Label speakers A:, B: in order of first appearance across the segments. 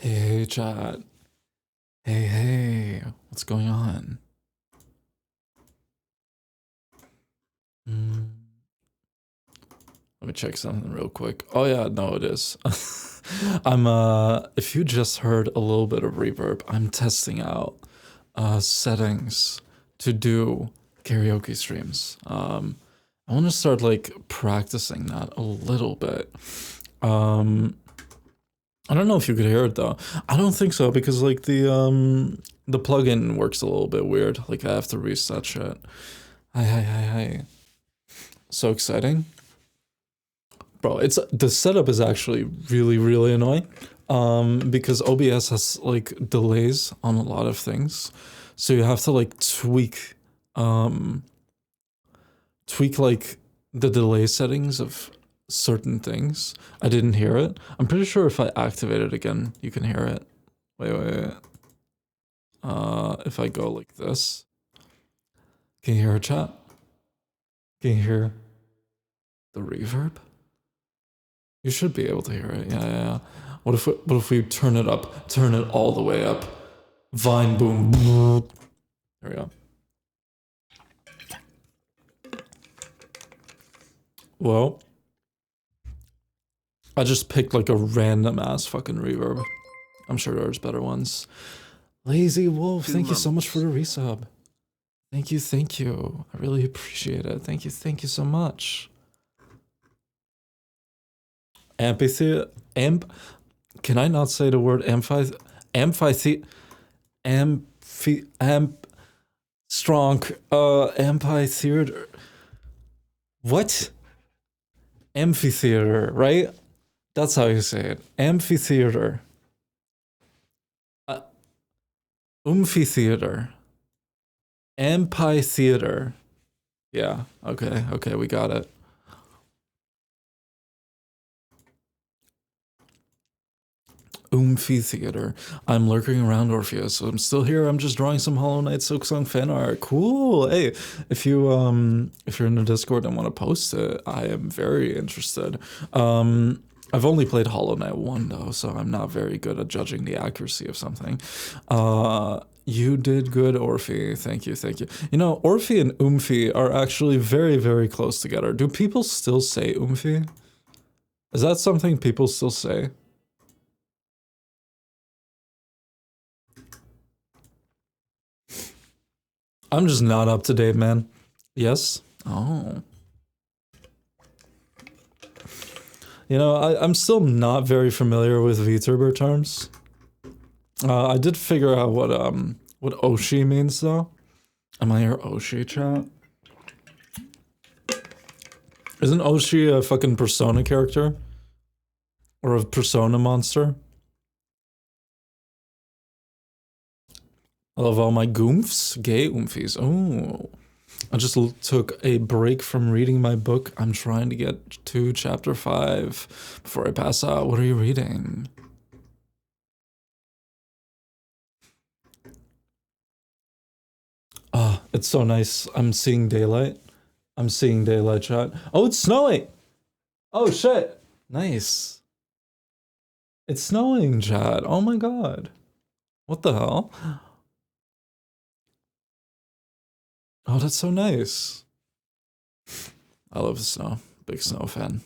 A: Hey, chat. Hey, what's going on? Mm, Let me check something real quick. Oh yeah, no, it is. If you just heard a little bit of reverb, I'm testing out settings to do karaoke streams. I want to start like practicing that a little bit. Um, I don't know if you could hear it though. I don't think so because like the plugin works a little bit weird. Like I have to reset shit. Hi. So exciting. Bro, it's the setup is actually really annoying. Because OBS has like delays on a lot of things. So you have to like um tweak like the delay settings of certain things. I didn't hear it. I'm pretty sure if I activate it again, you can hear it. Wait. If I go like this, can you hear it, chat? Can you hear the reverb? You should be able to hear it. Yeah. What if we turn it up? Turn it all the way up. Vine boom. There we go. Well, I just picked like a random ass fucking reverb. I'm sure there's better ones. Lazy Wolf, thank you so much for the resub. Thank you. I really appreciate it. Thank you so much. Amphitheater. Can I not say the word amphitheater? Strong. Amphitheater. What? Amphitheater, right? That's how you say it. Amphitheater. Amphitheater. Amphitheater. Yeah. Okay. We got it. Theater. I'm lurking around Orpheus, so I'm still here. I'm just drawing some Hollow Knight Silksong fan art. Cool. Hey, if you're in the Discord and want to post it, I am very interested. I've only played Hollow Knight 1 though, so I'm not very good at judging the accuracy of something. You did good, Orphe. Thank you. You know, Orphe and Oomphy are actually very close together. Do people still say Oomphy? Is that something people still say? I'm just not up to date, man. Yes? Oh. You know, I'm still not very familiar with VTuber terms. I did figure out what Oshi means though. Am I your Oshi, chat? Isn't Oshi a fucking Persona character? Or a Persona monster? I love all my goomfs. Gay oomfies. Oh. I just took a break from reading my book. I'm trying to get to chapter 5 before I pass out. What are you reading? Ah, it's so nice. I'm seeing daylight. Chat. Oh, it's snowing! Oh, shit! Nice. It's snowing, chat. Oh my god. What the hell? Oh, that's so nice. I love the snow. Big snow fan.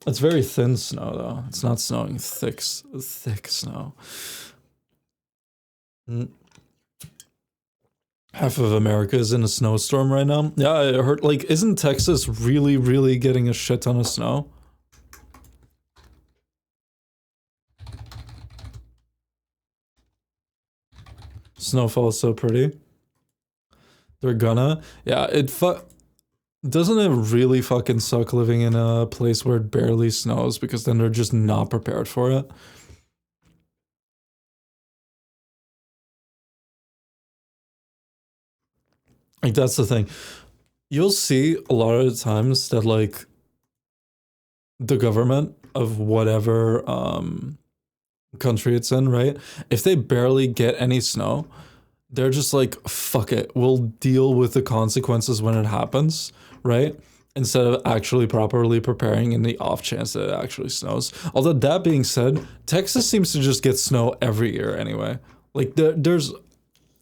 A: It's very thin snow, though. It's not snowing thick snow. Half of America is in a snowstorm right now. Yeah, I heard, like, isn't Texas really getting a shit ton of snow? Snowfall is so pretty. They're gonna. Yeah, doesn't it really fucking suck living in a place where it barely snows because then they're just not prepared for it? Like, that's the thing. You'll see a lot of the times that, like, the government of whatever country it's in, right? If they barely get any snow, they're just like, fuck it, we'll deal with the consequences when it happens, right? instead of actually properly preparing in the off chance that it actually snows. Although that being said, Texas seems to just get snow every year anyway. Like there's,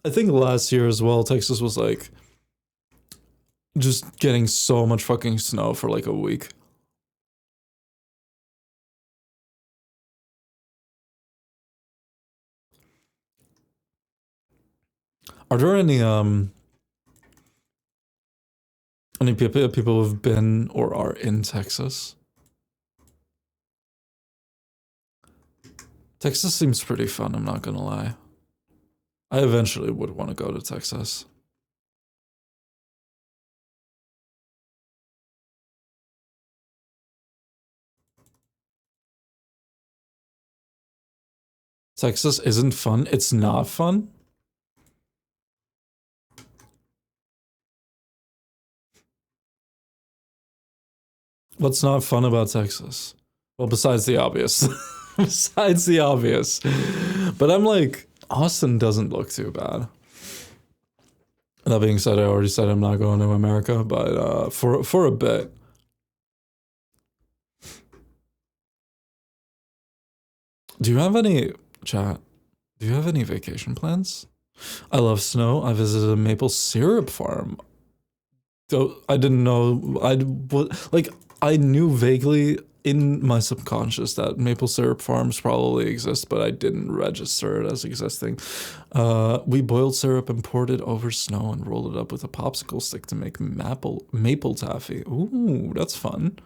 A: I think last year as well, Texas was like just getting so much fucking snow for like a week. Are there any people who've been or are in Texas? Texas seems pretty fun, I'm not gonna lie. I eventually would want to go to Texas. Texas isn't fun. It's not fun. What's not fun about Texas? Well, besides the obvious. Besides the obvious. But I'm like, Austin doesn't look too bad. That being said, I already said I'm not going to America, but for a bit. Do you have any chat? Do you have any vacation plans? I love snow. I visited a maple syrup farm. I didn't know. Like I knew vaguely in my subconscious that maple syrup farms probably exist, but I didn't register it as existing. We boiled syrup and poured it over snow and rolled it up with a popsicle stick to make maple taffy. Ooh, that's fun.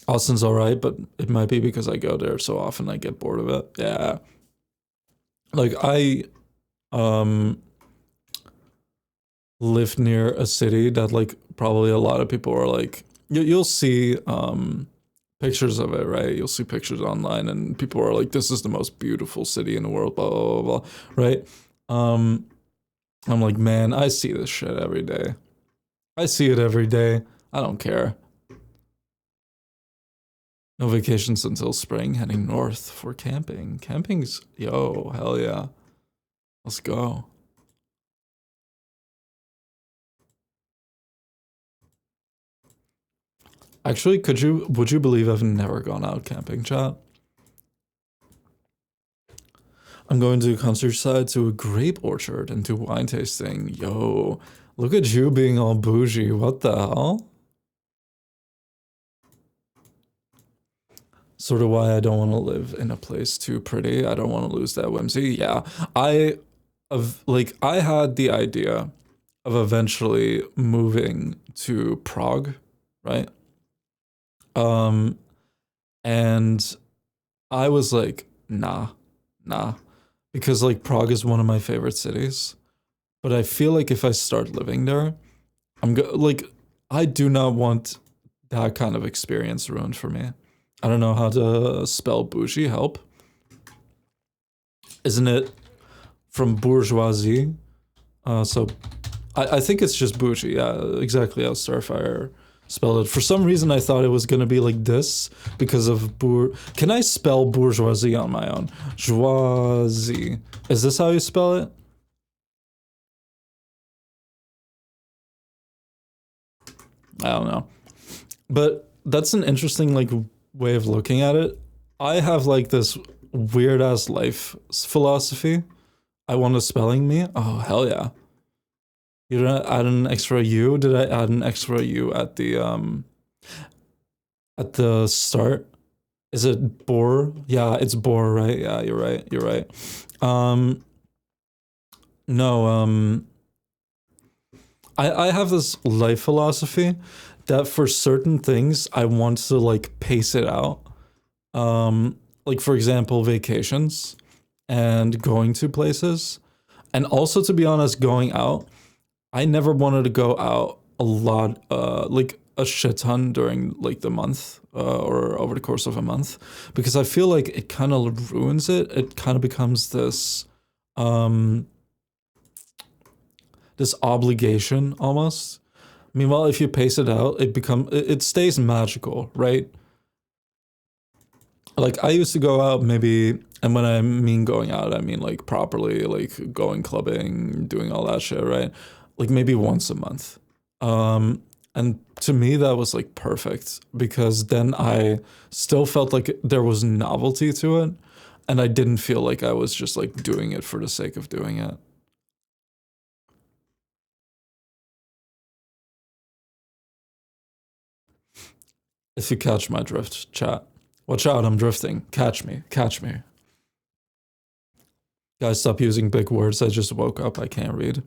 A: Austin's alright, but it might be because I go there so often I get bored of it. Yeah. Like I um live near a city that like probably a lot of people are like you'll see pictures of it, right? You'll see pictures online and people are like, this is the most beautiful city in the world, blah blah blah, blah, right? Um I'm like, man, I see this shit every day. I see it every day. I don't care. No vacations until spring, heading north for camping. Camping's, yo, hell yeah. Let's go. Actually, would you believe I've never gone out camping, chat? I'm going to countryside to a grape orchard and to wine tasting. Yo, look at you being all bougie. What the hell? Sort of why I don't want to live in a place too pretty. I don't want to lose that whimsy. Yeah, I I had the idea of eventually moving to Prague, right? Um, and I was like, nah, nah, because like Prague is one of my favorite cities, but I feel like if I start living there, like I do not want that kind of experience ruined for me. I don't know how to spell bougie. Help. Isn't it from bourgeoisie? So I think it's just bougie. Yeah, exactly how Starfire spelled it. For some reason, I thought it was gonna be like this because of Can I spell bourgeoisie on my own? Joisie. Is this how you spell it? I don't know. But that's an interesting like way of looking at it. I have like this weird ass life philosophy. I want a spelling bee. Oh hell yeah. You didn't add an extra U? Did I add an extra U at the start? Is it bore? Yeah, it's bore, right? Yeah, you're right. You're right. Um no, I have this life philosophy that for certain things I want to like pace it out. Like for example, vacations and going to places. And also to be honest, going out. I never wanted to go out a lot, like a shit ton during like the month or over the course of a month, because I feel like it kind of ruins it. It kind of becomes um, this obligation almost. Meanwhile, if you pace it out, it stays magical, right? Like I used to go out maybe, and when I mean going out, I mean like properly, like going clubbing, doing all that shit, right? like maybe once a month. And to me, that was like perfect because then I still felt like there was novelty to it, and I didn't feel like I was just like doing it for the sake of doing it. If you catch my drift, chat. Watch out, I'm drifting. Catch me, catch me. Guys, stop using big words. I just woke up. I can't read.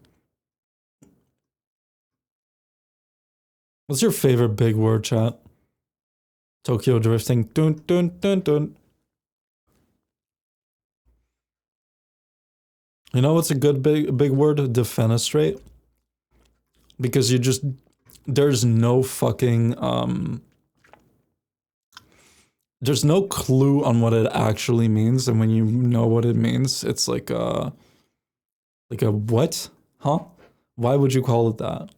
A: What's your favorite big word, chat? Tokyo drifting. Dun dun dun dun. You know what's a good big word? Defenestrate. Because you just there's no fucking there's no clue on what it actually means, and when you know what it means, it's like a what? Huh? Why would you call it that?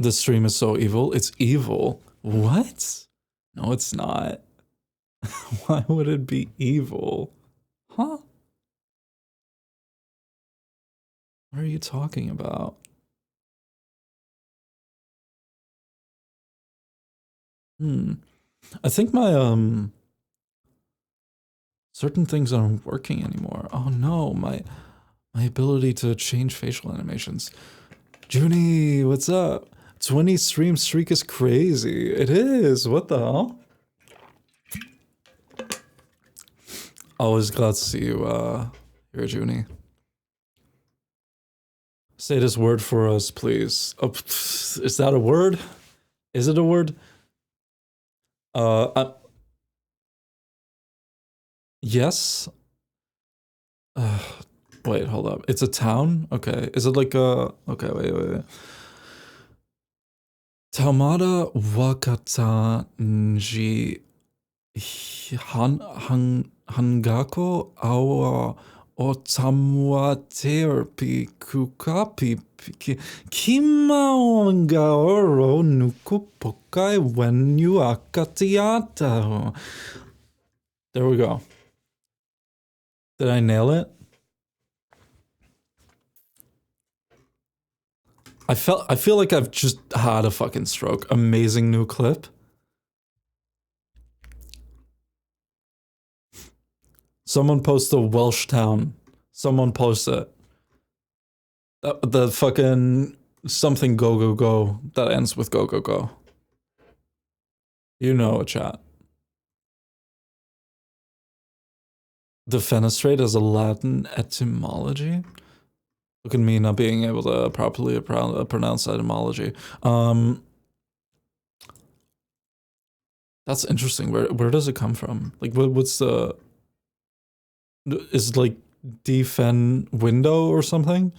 A: The stream is so evil. It's evil. What? No, it's not. Why would it be evil? Huh? What are you talking about? I think my certain things aren't working anymore. Oh no, my ability to change facial animations. Junie, what's up? 20 stream streak is crazy. It is. What the hell? Always glad to see you here, Junie. Say this word for us, please. Oh, is that a word? Is it a word? Yes. Wait, hold up. It's a town? Okay. Is it like a... Okay, wait. Taumada wakata nji hangako awa otamwa therapy kukapi kima ongaoro nuku pokai when you akatiata. There we go. Did I nail it? I feel like I've just had a fucking stroke. Amazing new clip. Someone post a Welsh town. Someone post it. The fucking something go go go that ends with go go go. You know it, chat. Defenestrate as a Latin etymology. Look at me not being able to properly pronounce etymology. That's interesting. Where does it come from? Like, what's the... Is it like defen window or something?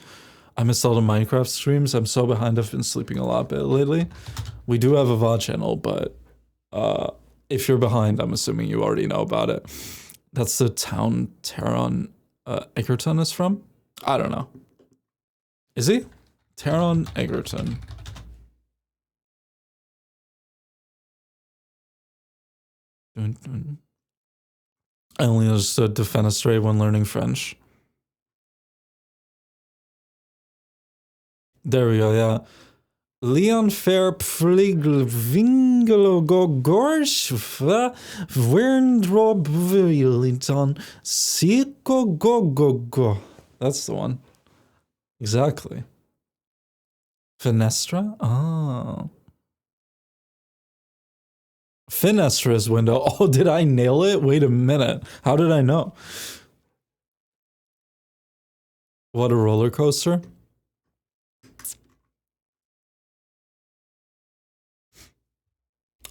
A: I missed all the Minecraft streams. I'm so behind. I've been sleeping a lot bit lately. We do have a VOD channel, but if you're behind, I'm assuming you already know about it. That's the town Taron Egerton is from? I don't know. Is he? Taron Egerton. I only understood defenestrate when learning French. There we go, yeah. Leon Fair Pflegel Vingelo go Gorsch Wernrob Willington Siko go go go. That's the one. Exactly. Fenestra? Oh. Fenestra's window. Oh, did I nail it? Wait a minute. How did I know? What a roller coaster.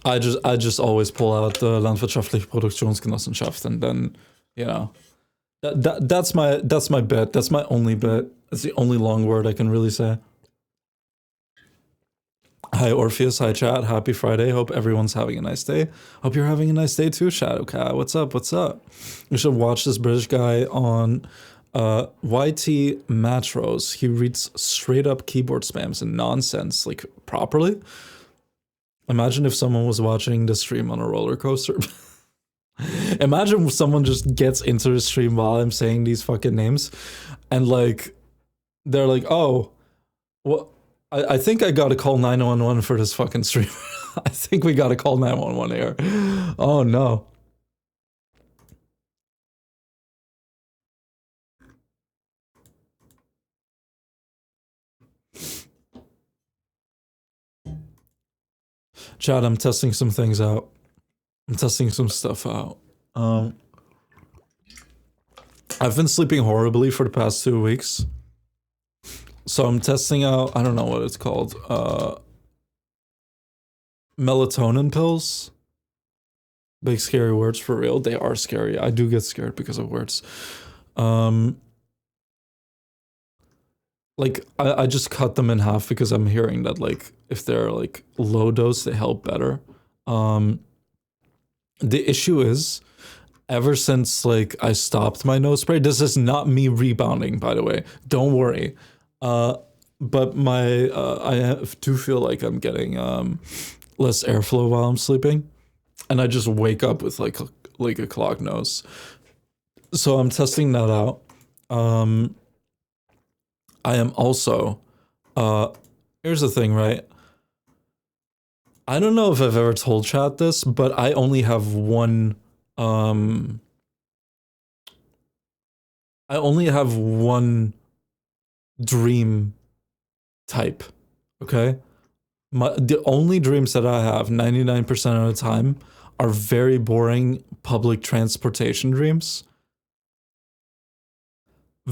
A: I just always pull out the Landwirtschaftliche Produktionsgenossenschaft, and then, you know, that's my bit. That's my only bit. That's the only long word I can really say. Hi Orpheus, hi chat, happy Friday. Hope everyone's having a nice day. Hope you're having a nice day too, Shadowcat. What's up? What's up? You should watch this British guy on YT Matros. He reads straight up keyboard spams and nonsense, like properly. Imagine if someone was watching the stream on a roller coaster. Imagine someone just gets into the stream while I'm saying these fucking names, and like they're like, "Oh, well, I think I gotta call 911 for this fucking stream. I think we gotta call 911 here. Oh no." Chad, I'm testing some things out. I'm testing some stuff out. Um, I've been sleeping horribly for the past 2 weeks. So I'm testing out, I don't know what it's called, melatonin pills. Big scary words for real. They are scary. I do get scared because of words. Um, like I just cut them in half because I'm hearing that like if they're like low dose, they help better. Um, the issue is ever since like I stopped my nose spray, this is not me rebounding, by the way. Don't worry. Uh, but my do feel like I'm getting less airflow while I'm sleeping, and I just wake up with like a clogged nose. So I'm testing that out. Um, I am also here's the thing, right? I don't know if I've ever told chat this, but I only have one um I only have one dream type. Okay? The only dreams that I have 99% of the time are very boring public transportation dreams.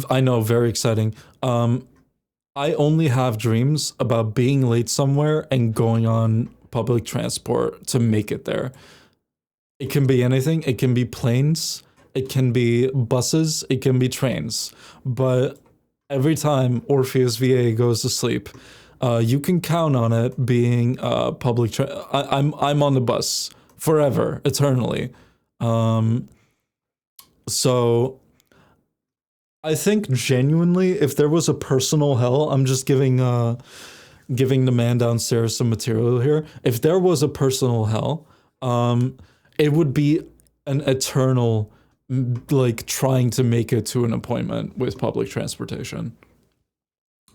A: I know, very exciting. I only have dreams about being late somewhere and going on public transport to make it there. It can be anything. It can be planes, it can be buses, it can be trains. But every time Orpheus VA goes to sleep, you can count on it being I'm on the bus forever, eternally. Um, so I think genuinely, if there was a personal hell, I'm just giving the man downstairs some material here. If there was a personal hell, it would be an eternal, like trying to make it to an appointment with public transportation.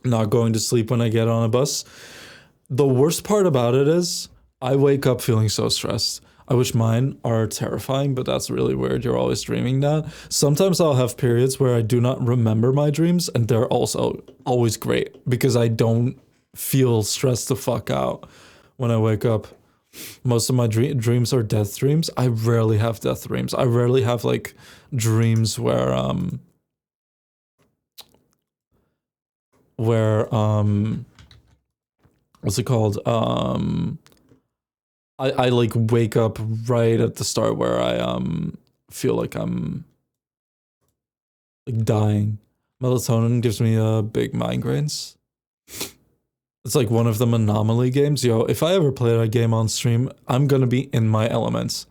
A: Not going to sleep when I get on a bus. The worst part about it is I wake up feeling so stressed. I wish mine are terrifying, but that's really weird. You're always dreaming that. Sometimes I'll have periods where I do not remember my dreams, and they're also always great because I don't feel stressed the fuck out when I wake up. Most of my dreams are death dreams. I rarely have death dreams. I rarely have like dreams where what's it called? I like wake up right at the start where I feel like I'm like dying. Melatonin gives me big migraines. It's like one of them anomaly games. Yo, if I ever play that game on stream, I'm gonna be in my elements.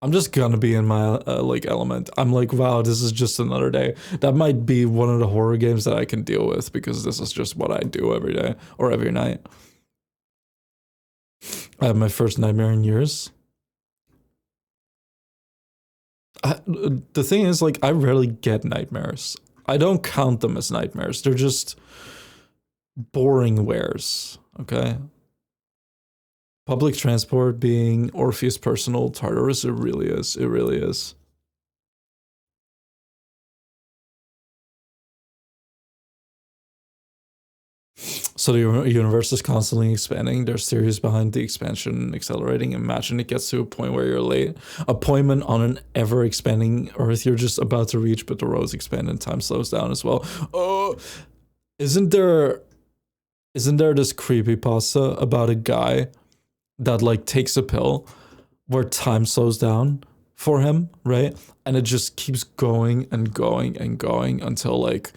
A: I'm just gonna be in my like element. I'm like, wow, this is just another day. That might be one of the horror games that I can deal with because this is just what I do every day or every night. I have my first nightmare in years. The thing is, like, I rarely get nightmares. I don't count them as nightmares. They're just boring wares, okay? Public transport being Orpheus' personal Tartarus, it really is. It really is. So the universe is constantly expanding. There's theories behind the expansion accelerating. Imagine it gets to a point where you're late. Appointment on an ever expanding Earth you're just about to reach, but the roads expand and time slows down as well. Oh, isn't there this creepy pasta about a guy that like takes a pill where time slows down for him, right? And it just keeps going and going and going until like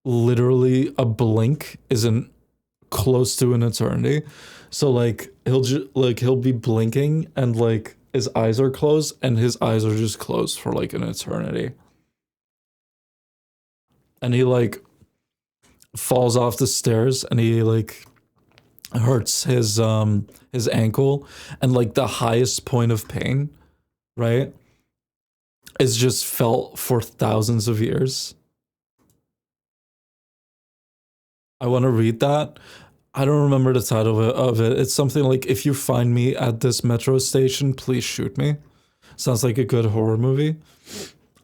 A: literally a blink isn't close to an eternity. So like he'll be blinking and like his eyes are closed and his eyes are just closed for like an eternity. And he like falls off the stairs and he like hurts his ankle, and like the highest point of pain, right? is just felt for thousands of years. I want to read that. I don't remember the title of it. It's something like, if you find me at this metro station, please shoot me. Sounds like a good horror movie.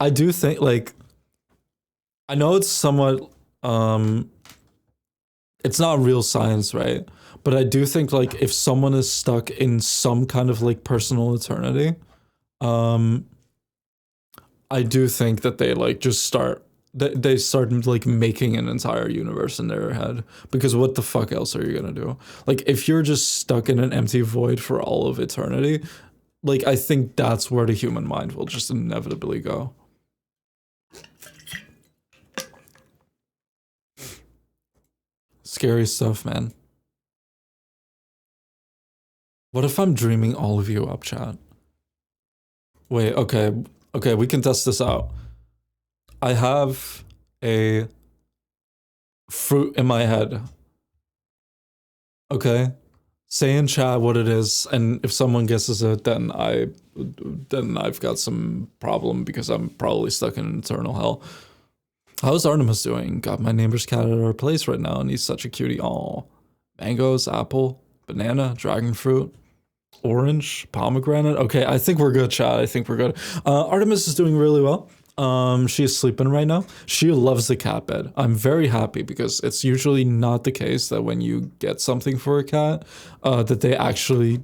A: I do think, like, I know it's somewhat, um, it's not real science, right? But I do think, like, if someone is stuck in some kind of like personal eternity, um, I do think that they like just start they start like making an entire universe in their head, because what the fuck else are you gonna do? Like, if you're just stuck in an empty void for all of eternity, like, I think that's where the human mind will just inevitably go. Scary stuff, man. What if I'm dreaming all of you up, chat? Wait, okay, okay, we can test this out. I have a fruit in my head. Okay. Say in chat what it is, and if someone guesses it, then I've got some problem, because I'm probably stuck in eternal hell. How's Artemis doing? Got my neighbor's cat at our place right now, and he's such a cutie. Aw. Mangoes, apple, banana, dragon fruit, orange, pomegranate. Okay, I think we're good, chat. I think we're good. Artemis is doing really well. She's sleeping right now. She loves the cat bed. I'm very happy, because it's usually not the case that when you get something for a cat, that they actually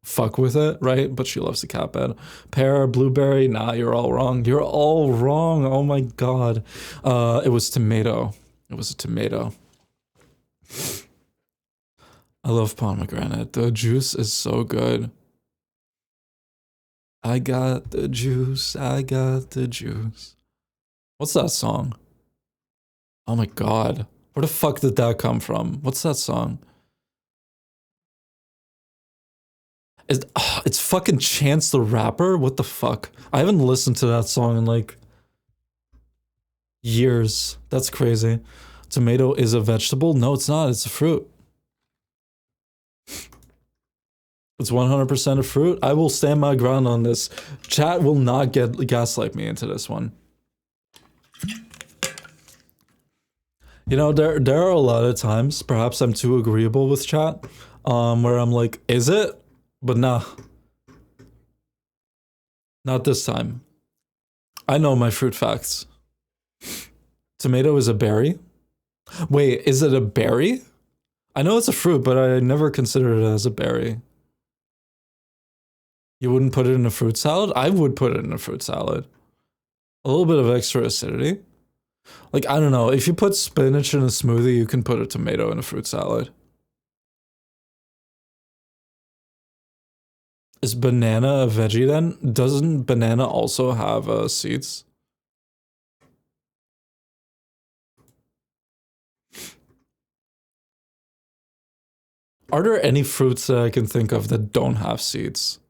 A: fuck with it, right? But she loves the cat bed. Pear, blueberry, nah, you're all wrong. You're all wrong. Oh my god. It was tomato. It was a tomato. I love pomegranate. The juice is so good. I got the juice. I got the juice. What's that song? Oh my god. Where the fuck did that come from? What's that song? It's fucking Chance the Rapper? What the fuck? I haven't listened to that song in like years. That's crazy. Tomato is a vegetable? No, it's not. It's a fruit. It's 100% a fruit. I will stand my ground on this. Chat will not gaslight me into this one. You know, there are a lot of times, perhaps I'm too agreeable with chat, where I'm like, is it? But nah. Not this time. I know my fruit facts. Tomato is a berry. Wait, is it a berry? I know it's a fruit, but I never considered it as a berry. You wouldn't put it in a fruit salad? I would put it in a fruit salad. A little bit of extra acidity. Like, I don't know. If you put spinach in a smoothie, you can put a tomato in a fruit salad. Is banana a veggie then? Doesn't banana also have seeds? Are there any fruits that I can think of that don't have seeds?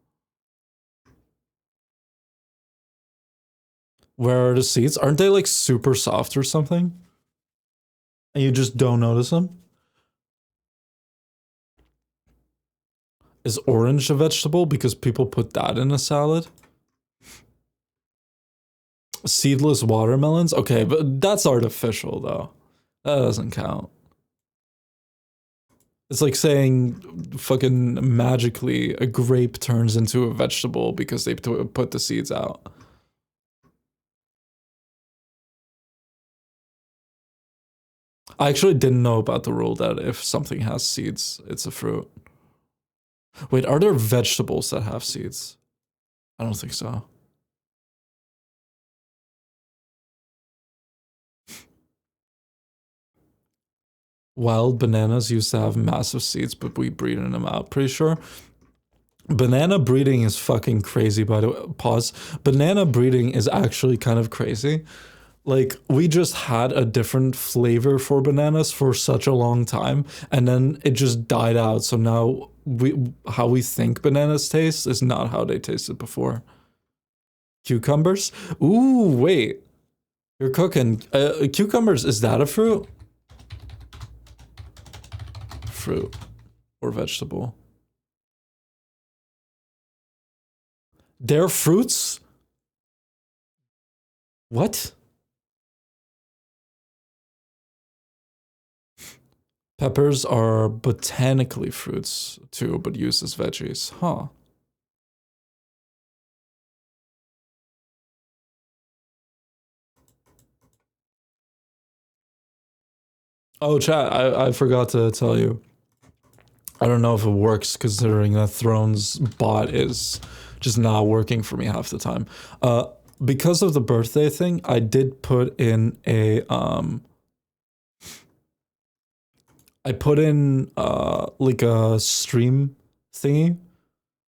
A: Where are the seeds? Aren't they like super soft or something? And you just don't notice them? Is orange a vegetable because people put that in a salad? Seedless watermelons? Okay, but that's artificial though. That doesn't count. It's like saying fucking magically a grape turns into a vegetable because they put the seeds out. I actually didn't know about the rule that if something has seeds, it's a fruit. Wait, are there vegetables that have seeds? I don't think so. Wild bananas used to have massive seeds, but we breeding them out, pretty sure. Banana breeding is fucking crazy, by the way. Pause. Banana breeding is actually kind of crazy. Like, we just had a different flavor for bananas for such a long time, and then it just died out. So now how we think bananas taste is not how they tasted before. Cucumbers? Ooh, wait. You're cooking. Cucumbers, is that a fruit? Fruit or vegetable? They're fruits? What? Peppers are botanically fruits too, but used as veggies. Huh. Oh, chat, I forgot to tell you. I don't know if it works considering that Thrones bot is just not working for me half the time. Because of the birthday thing, I did put in a I put in like a stream thingy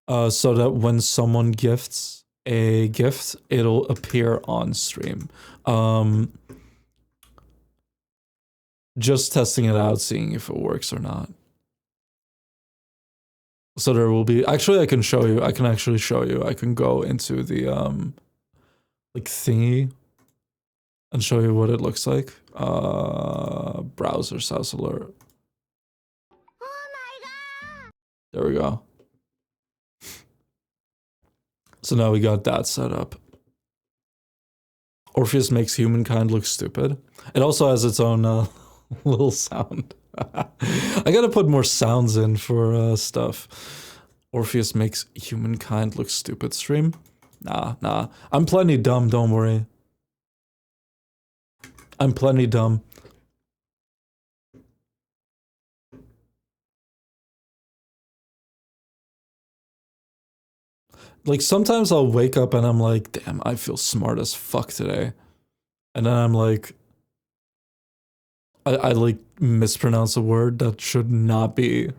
A: so that when someone gifts a gift, it'll appear on stream. Just testing it out, seeing if it works or not. So there will be actually I can show you. I can actually show you. I can go into the like thingy and show you what it looks like. Browser says alert. There we go. So now we got that set up. Orpheus makes humankind look stupid. It also has its own little sound. I gotta put more sounds in for stuff. Orpheus makes humankind look stupid stream. Nah. I'm plenty dumb, don't worry. I'm plenty dumb. Like sometimes I'll wake up and I'm like, damn, I feel smart as fuck today. And then I'm like, I like mispronounce a word that should not be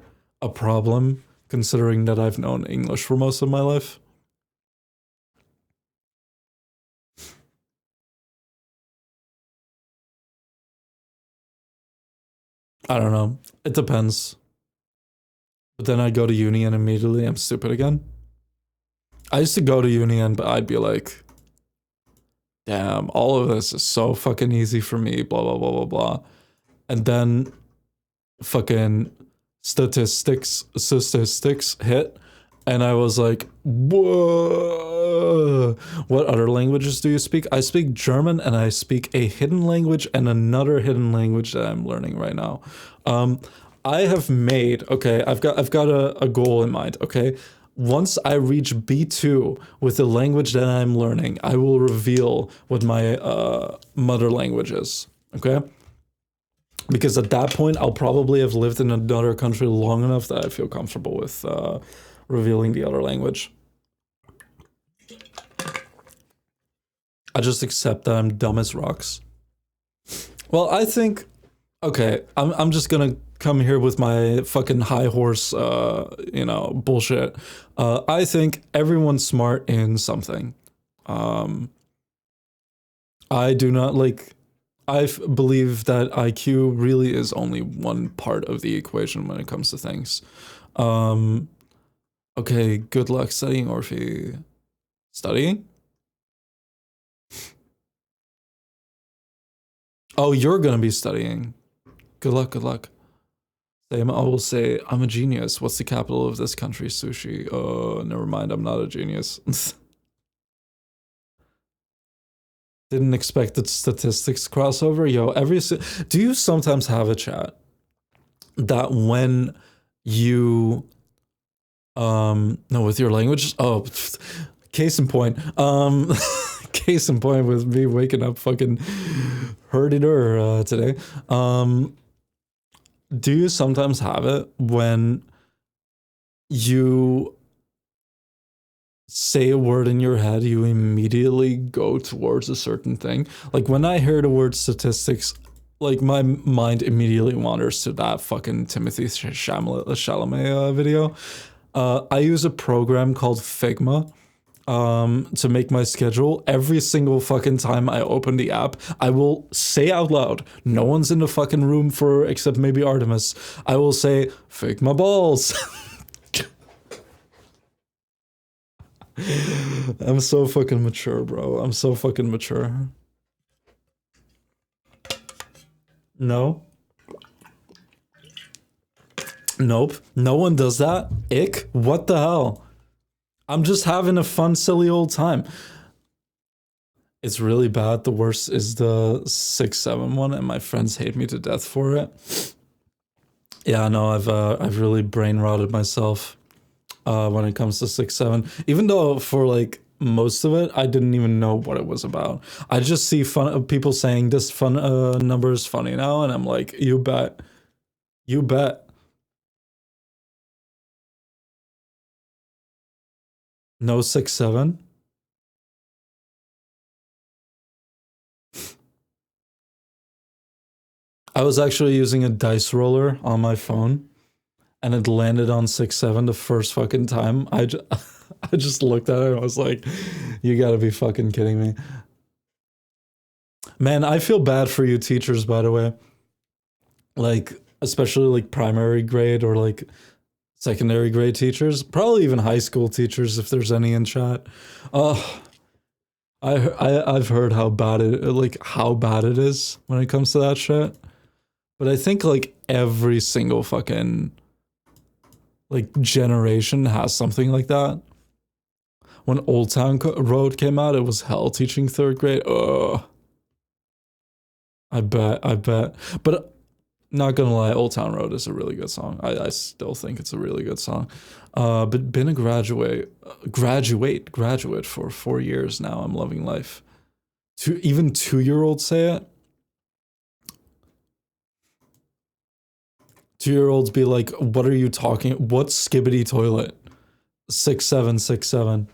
A: a problem considering that I've known English for most of my life. I don't know. It depends. But then I go to uni and immediately I'm stupid again. I used to go to uni and I'd be like, damn, all of this is so fucking easy for me, blah, blah, blah, blah, blah. And then fucking statistics hit. And I was like, whoa. What other languages do you speak? I speak German and I speak a hidden language and another hidden language that I'm learning right now. I have made, okay, I've got a goal in mind, okay? Once I reach B2 with the language that I'm learning, I will reveal what my mother language is, okay? Because at that point, I'll probably have lived in another country long enough that I feel comfortable with revealing the other language. I just accept that I'm dumb as rocks. Well, I think, okay, I'm just gonna come here with my fucking high horse, you know, bullshit. I think everyone's smart in something. I do not like. I believe that IQ really is only one part of the equation when it comes to things. Okay, good luck studying, Orphe. Studying? Oh, you're gonna be studying. Good luck, good luck. I will say, I'm a genius. What's the capital of this country? Sushi. Oh, never mind, I'm not a genius. Didn't expect the statistics crossover. Yo, do you sometimes have a chat that when you no, with your language, oh, case in point, case in point with me waking up fucking hurdy-dur today. Do you sometimes have it when you say a word in your head, you immediately go towards a certain thing? Like when I hear the word statistics, like my mind immediately wanders to that fucking Timothy Chalamet video. I use a program called Figma to make my schedule. Every single fucking time I open the app, I will say out loud, no one's in the fucking room for except maybe Artemis. I will say, Figma balls. I'm so fucking mature, bro. I'm so fucking mature. No. Nope. No one does that. Ick. What the hell? I'm just having a fun, silly old time. It's really bad. The worst is the 6-7 one, and my friends hate me to death for it. Yeah, no, I've really brain rotted myself when it comes to 6-7. Even though for like most of it, I didn't even know what it was about. I just see fun people saying this fun number is funny now, and I'm like, you bet, you bet. No 6-7. I was actually using a dice roller on my phone, and it landed on 6-7 the first fucking time. I just looked at it and I was like, you gotta be fucking kidding me. Man, I feel bad for you teachers, by the way. Like, especially like primary grade or like secondary grade teachers, probably even high school teachers if there's any in chat. Oh, I've heard how bad it is when it comes to that shit. But I think like every single fucking like generation has something like that. When Old Town Road came out, it was hell teaching third grade. Ugh. I bet. But not gonna lie, Old Town Road is a really good song. I still think it's a really good song. But been a graduate for 4 years now. I'm loving life. Even 2-year-olds say it. 2-year-olds be like, "What are you talking? What skibbity toilet? 6-7, 6-7."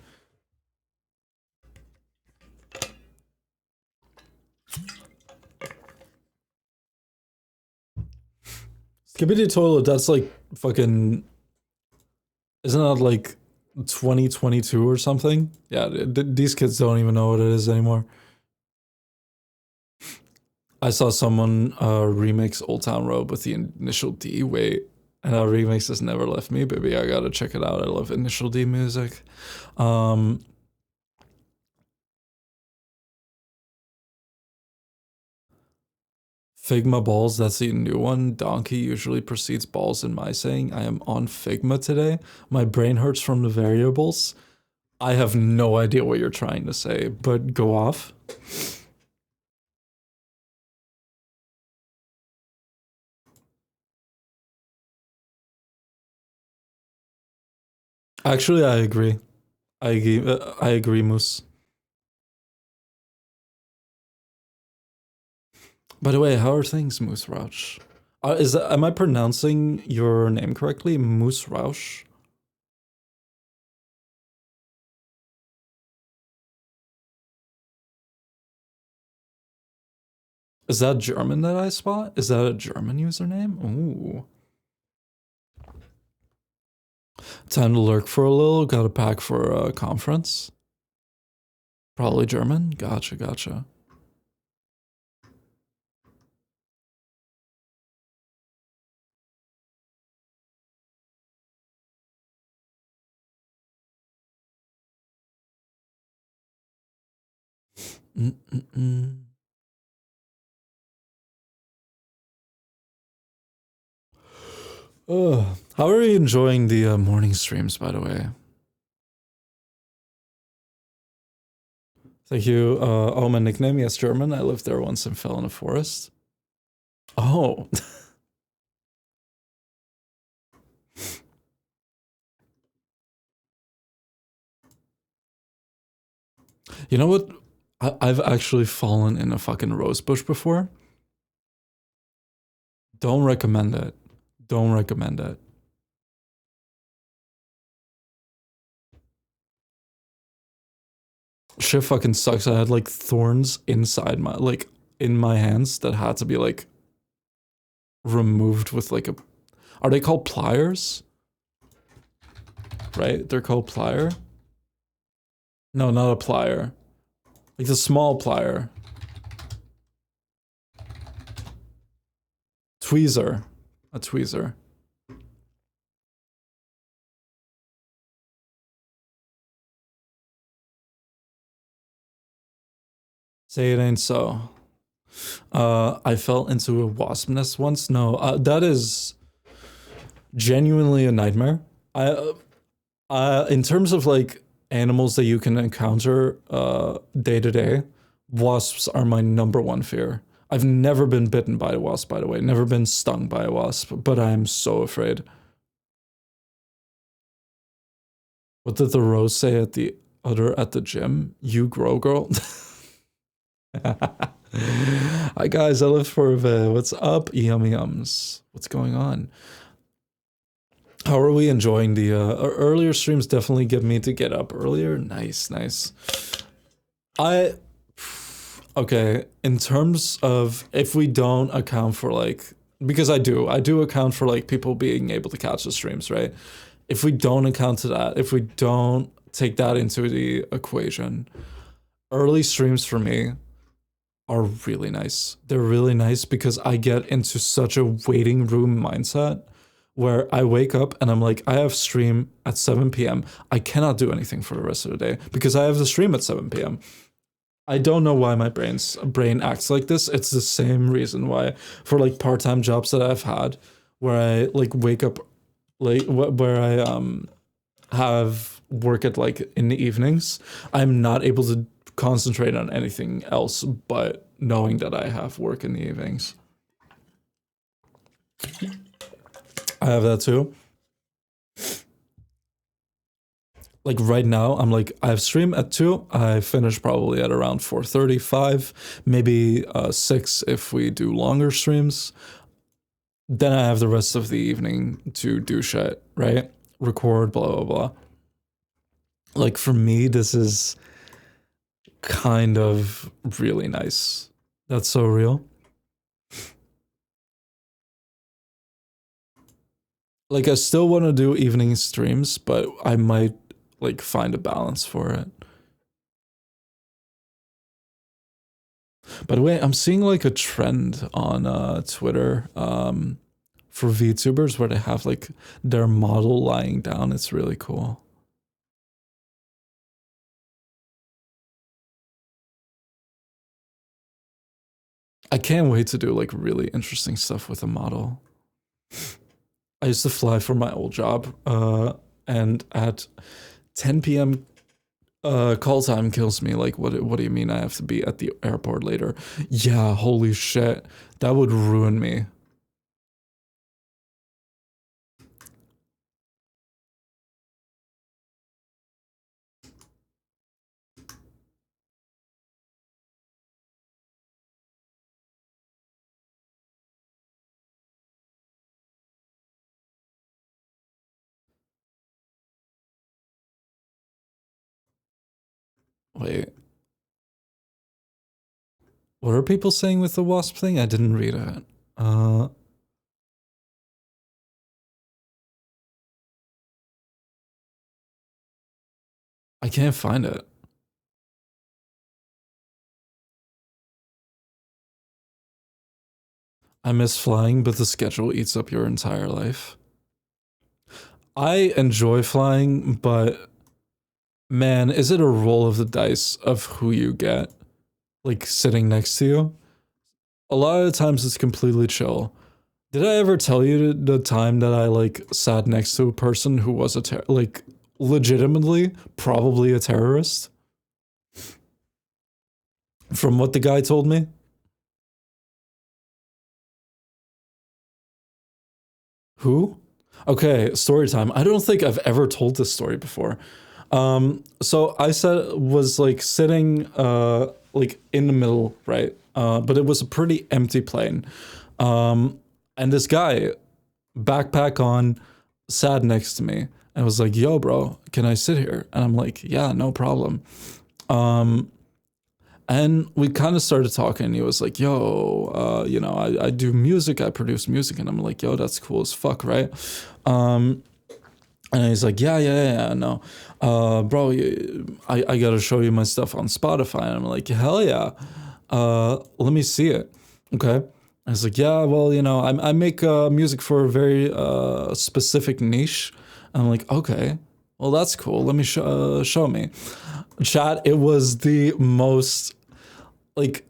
A: Skibbity toilet. That's like fucking. Isn't that like 2022 or something? Yeah, these kids don't even know what it is anymore. I saw someone remix Old Town Road with the Initial D. Wait, and that remix has never left me, baby. I gotta check it out. I love Initial D music. Um, Figma balls, that's the new one. Donkey usually precedes balls in my saying. I am on Figma today. My brain hurts from the variables. I have no idea what you're trying to say, but go off. Actually, I agree. I agree, Moose. By the way, how are things, Moose Roush? Am I pronouncing your name correctly? Moose Roush? Is that German that I spot? Is that a German username? Ooh. Time to lurk for a little. Got a pack for a conference. Probably German. Gotcha, gotcha. Mm-mm-mm. How are you enjoying the morning streams, by the way? Thank you. Oh, my nickname, yes, German. I lived there once and fell in a forest. Oh. You know what? I've actually fallen in a fucking rose bush before. Don't recommend it. Don't recommend it. Shit fucking sucks. I had like thorns inside my like in my hands that had to be like removed with like a. Are they called pliers? Right? They're called plier. No, not a plier. Like the small plier. Tweezer. A tweezer. Say it ain't so. I fell into a wasp nest once. No, that is genuinely a nightmare. In terms of like animals that you can encounter day to day, Wasps are my number one fear. I've never been bitten by a wasp, by the way, never been stung by a wasp, but I am so afraid. What did the rose say at the other at the gym? You grow, girl. Hi guys, I live for a bit. What's up, yummy yums? What's going on? How are we enjoying the earlier streams? Definitely get me to get up earlier. Nice, nice. I okay, in terms of if we don't account for like, because I do account for like people being able to catch the streams, right? If we don't account to that, if we don't take that into the equation, early streams for me are really nice. They're really nice because I get into such a waiting room mindset where I wake up and I'm like, I have stream at 7 p.m. I cannot do anything for the rest of the day because I have the stream at 7 p.m. I don't know why my brain acts like this. It's the same reason why for like part-time jobs that I've had where I like wake up late, where I have work at like in the evenings, I'm not able to concentrate on anything else but knowing that I have work in the evenings. I have that too. Like right now, I'm like, I have stream at 2. I finish probably at around 4:35, maybe 6 if we do longer streams. Then I have the rest of the evening to do shit, right? Record, blah, blah, blah. Like for me, this is kind of really nice. That's so real. Like I still want to do evening streams, but I might like find a balance for it. By the way, I'm seeing like a trend on Twitter for VTubers where they have like their model lying down. It's really cool. I can't wait to do like really interesting stuff with a model. I used to fly for my old job, and at 10 p.m. Call time kills me. Like, what do you mean I have to be at the airport later? Yeah, holy shit, that would ruin me. Wait, what are people saying with the wasp thing? I didn't read it. I can't find it. I miss flying, but the schedule eats up your entire life. I enjoy flying, but man, is it a roll of the dice of who you get, like sitting next to you? A lot of the times it's completely chill. Did I ever tell you the time that I like sat next to a person who was like legitimately probably a terrorist? From what the guy told me? Who? Okay, story time. I don't think I've ever told this story before. So I said was like sitting like in the middle, right? But it was a pretty empty plane. And this guy, backpack on, sat next to me and was like, "Yo, bro, can I sit here?" And I'm like, "Yeah, no problem." And we kind of started talking. He was like, "Yo, you know, I do music. I produce music." And I'm like, "Yo, that's cool as fuck, right?" And he's like, yeah, no. Bro, I gotta show you my stuff on Spotify. And I'm like, hell yeah. Let me see it. Okay. And he's like, yeah, well, you know, I make music for a very specific niche. And I'm like, okay, well, that's cool. Let me show me. Chat, it was the most, like,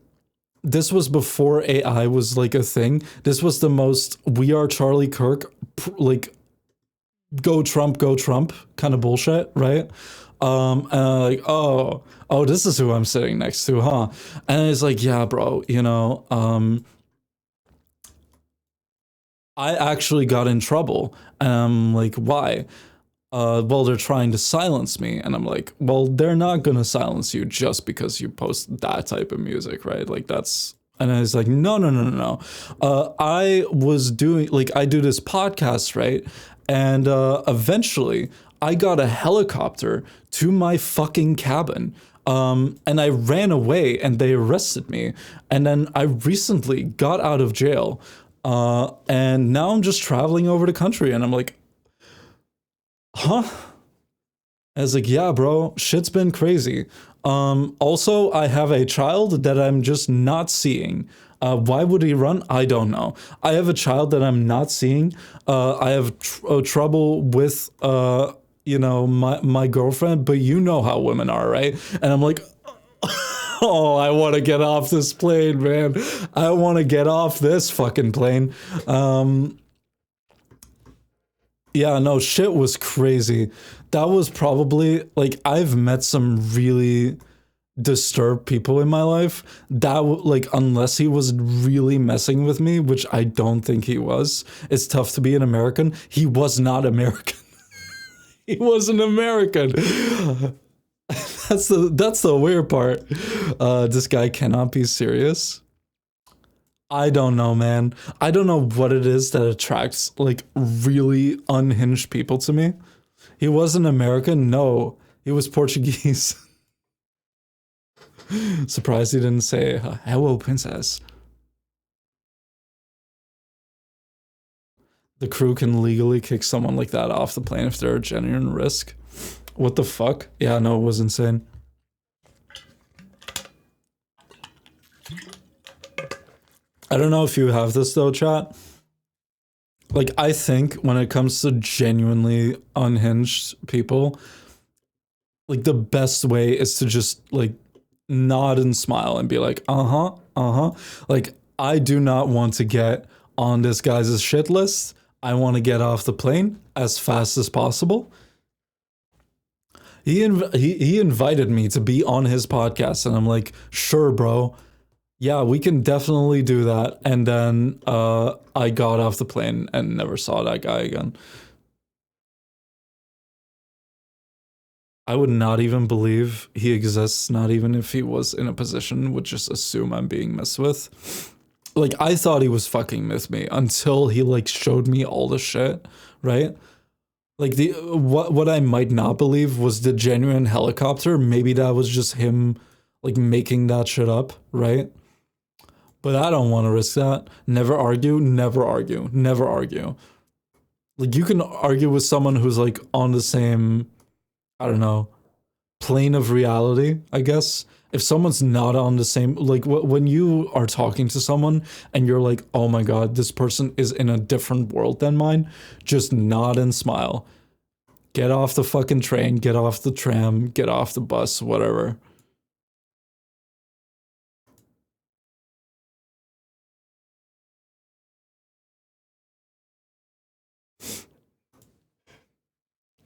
A: this was before AI was like a thing. This was the most We Are Charlie Kirk, like, go Trump kind of bullshit, right? Like, oh, this is who I'm sitting next to, huh? And it's like, yeah, bro, I actually got in trouble. And I'm like, why? Well, they're trying to silence me. And I'm like, well, they're not gonna silence you just because you post that type of music, right? Like, that's. And I was like, no, no, no, no, no. I was doing, like, I do this podcast, right? And eventually I got a helicopter to my fucking cabin. And I ran away and they arrested me. And then I recently got out of jail. And now I'm just traveling over the country and I'm like, huh? I was like, yeah, bro, shit's been crazy. Also, I have a child that I'm just not seeing. Why would he run? I don't know. I have a child that I'm not seeing. I have trouble with, my girlfriend, but you know how women are, right? And I'm like, oh, I want to get off this plane, man. I want to get off this fucking plane. Yeah, no, shit was crazy. That was probably like I've met some really disturbed people in my life. Like unless he was really messing with me, which I don't think he was. It's tough to be an American. He was not American. He was an American. That's the weird part. This guy cannot be serious. I don't know, man. I don't know what it is that attracts like really unhinged people to me. He wasn't American. No, he was Portuguese. Surprised he didn't say "Hello, princess." The crew can legally kick someone like that off the plane if they're a genuine risk. What the fuck? Yeah, no, it was insane. I don't know if you have this though, chat. Like, I think when it comes to genuinely unhinged people, like the best way is to just like nod and smile and be like, uh-huh, uh-huh. Like, I do not want to get on this guy's shit list. I want to get off the plane as fast as possible. He invited me to be on his podcast and I'm like, sure, bro. Yeah, we can definitely do that. And then I got off the plane and never saw that guy again. I would not even believe he exists, not even if he was in a position, would just assume I'm being messed with. Like, I thought he was fucking with me until he like showed me all the shit, right? Like the what I might not believe was the genuine helicopter. Maybe that was just him like making that shit up, right? But I don't want to risk that. Never argue, never argue, never argue. Like you can argue with someone who's like on the same, I don't know, plane of reality, I guess. If someone's not on the same, like when you are talking to someone and you're like, oh my God, this person is in a different world than mine, just nod and smile. Get off the fucking train, get off the tram, get off the bus, whatever.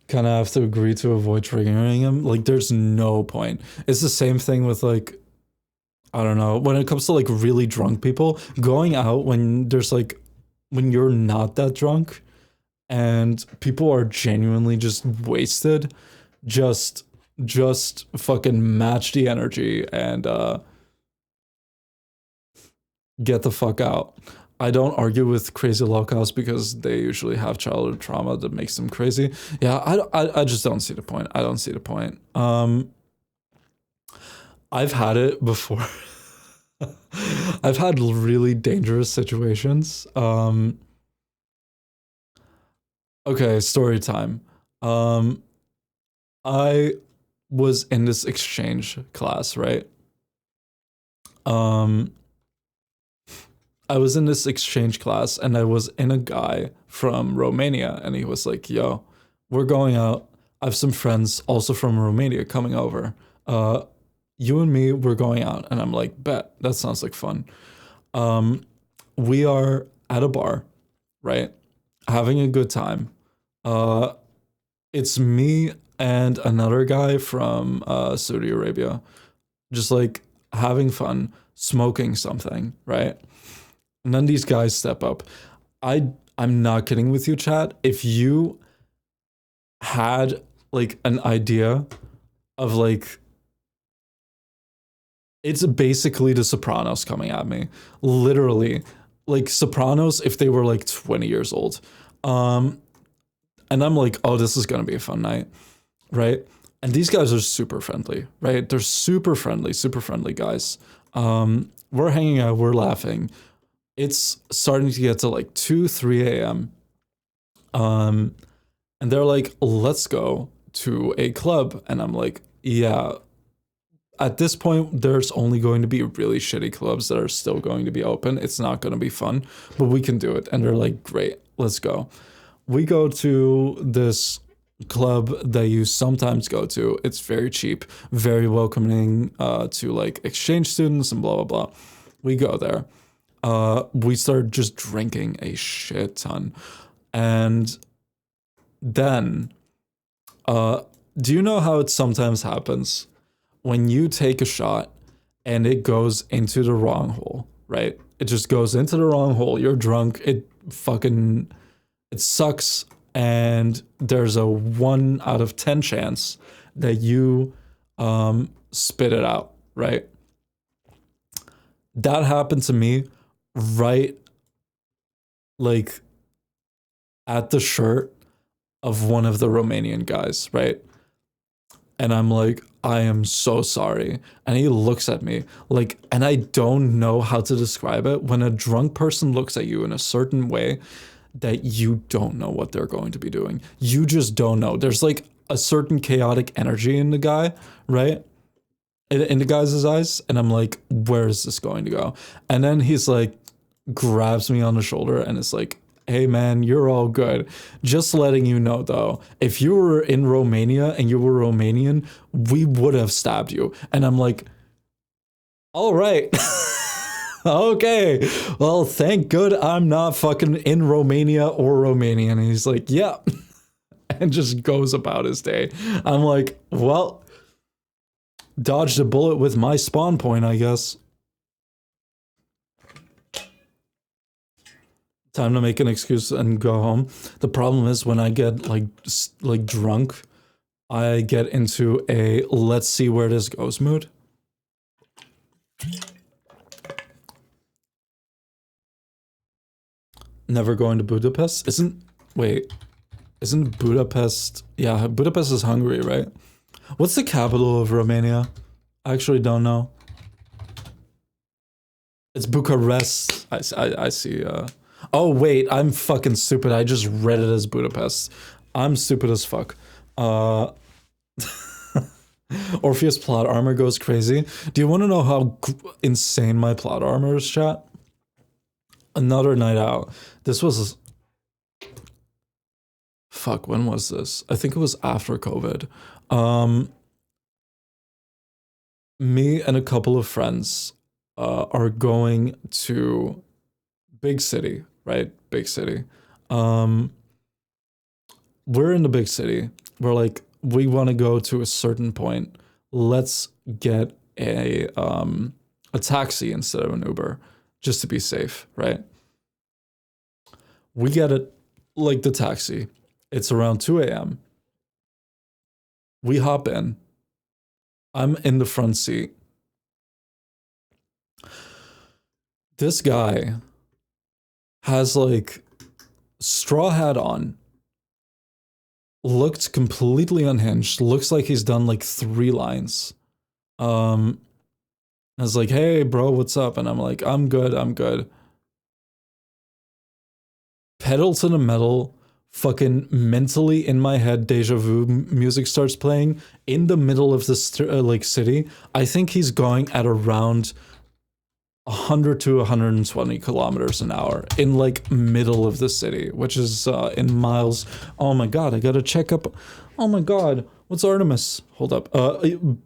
A: Kind of have to agree to avoid triggering him. Like, there's no point. It's the same thing with like, I don't know, when it comes to like really drunk people, going out when there's like, when you're not that drunk and people are genuinely just wasted, just just fucking match the energy and get the fuck out. I don't argue with crazy locals because they usually have childhood trauma that makes them crazy. Yeah, I just don't see the point. I don't see the point. I've had it before. I've had really dangerous situations. Okay, story time. Um, I was in this exchange class, right? Um, I was in this exchange class and I was in a guy from Romania and he was like, "Yo, we're going out. I have some friends also from Romania coming over. You and me, we're going out." And I'm like, "Bet, that sounds like fun." Um, we are at a bar, right? Having a good time. Uh, it's me and another guy from Saudi Arabia, just like having fun, smoking something, right? And then these guys step up. I'm not kidding with you, chat. If you had like an idea of like, it's basically the Sopranos coming at me, literally, like Sopranos if they were like 20 years old. Um, and I'm like, oh, this is gonna be a fun night, right? And these guys are super friendly, right? They're super friendly guys. We're hanging out, we're laughing. It's starting to get to like 2, 3 a.m. Um, and they're like, let's go to a club. And I'm like, yeah. At this point, there's only going to be really shitty clubs that are still going to be open. It's not going to be fun, but we can do it. And they're like, great, let's go. We go to this club that you sometimes go to. It's very cheap, very welcoming to like exchange students and blah, blah, blah. We go there. We start just drinking a shit ton. And then, do you know how it sometimes happens when you take a shot and it goes into the wrong hole, right? It just goes into the wrong hole. You're drunk. It sucks. And there's a 1 out of 10 chance that you spit it out, right? That happened to me right like at the shirt of one of the Romanian guys, right? And I'm like, I am so sorry. And he looks at me like, and I don't know how to describe it. When a drunk person looks at you in a certain way that you don't know what they're going to be doing, you just don't know. There's like a certain chaotic energy in the guy, right? In the guy's eyes. And I'm like, where is this going to go? And then he's like, grabs me on the shoulder and is like, hey man, you're all good. Just letting you know though, if you were in Romania and you were Romanian, we would have stabbed you. And I'm like, all right. Okay. Well, thank good I'm not fucking in Romania or Romanian. And he's like, yeah. And just goes about his day. I'm like, well, dodged a bullet with my spawn point, I guess. Time to make an excuse and go home. The problem is when I get like drunk, I get into a let's see where this goes mood. Never going to Budapest? Isn't Budapest? Yeah, Budapest is Hungary, right? What's the capital of Romania? I actually don't know. It's Bucharest. I see. Oh wait, I'm fucking stupid. I just read it as Budapest. I'm stupid as fuck. Uh, Orpheus plot armor goes crazy. Do you want to know how insane my plot armor is, chat? Another night out. This was... Fuck, when was this? I think it was after COVID. Me and a couple of friends are going to big city, right? Big city. We're in the big city. We're like, we want to go to a certain point. Let's get a taxi instead of an Uber, just to be safe, right? We get it like the taxi. It's around 2 a.m. We hop in. I'm in the front seat. This guy has like straw hat on, looked completely unhinged, looks like he's done like 3 lines. I was like, hey bro, what's up? And I'm like, I'm good. Pedal to the metal, fucking mentally in my head, deja vu music starts playing in the middle of this like city. I think he's going at around 100 to 120 kilometers an hour in like middle of the city, which is in miles. Oh my god, I gotta check up. Oh my god, what's Artemis? Hold up.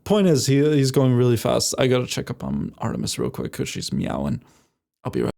A: Point is, he's going really fast. I gotta check up on Artemis real quick because she's meowing. I'll be right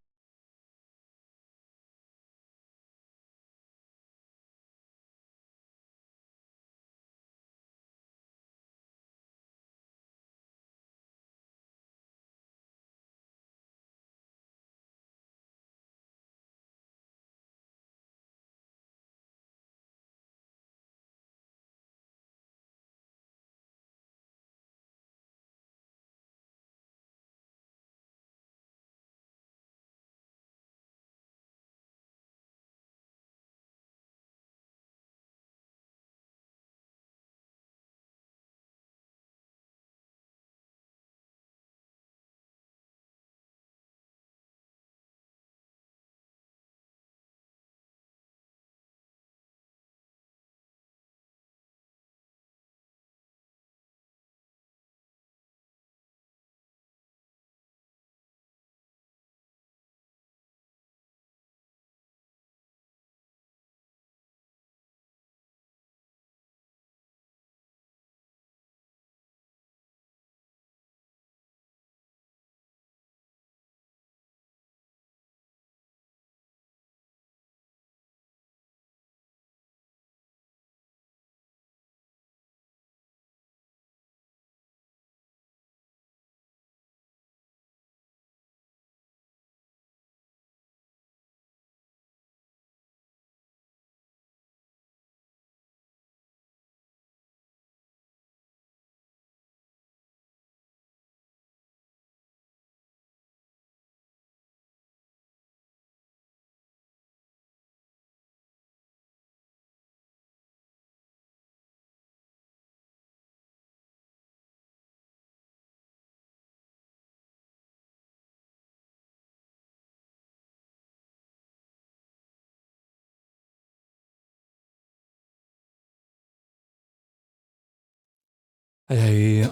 A: Hey,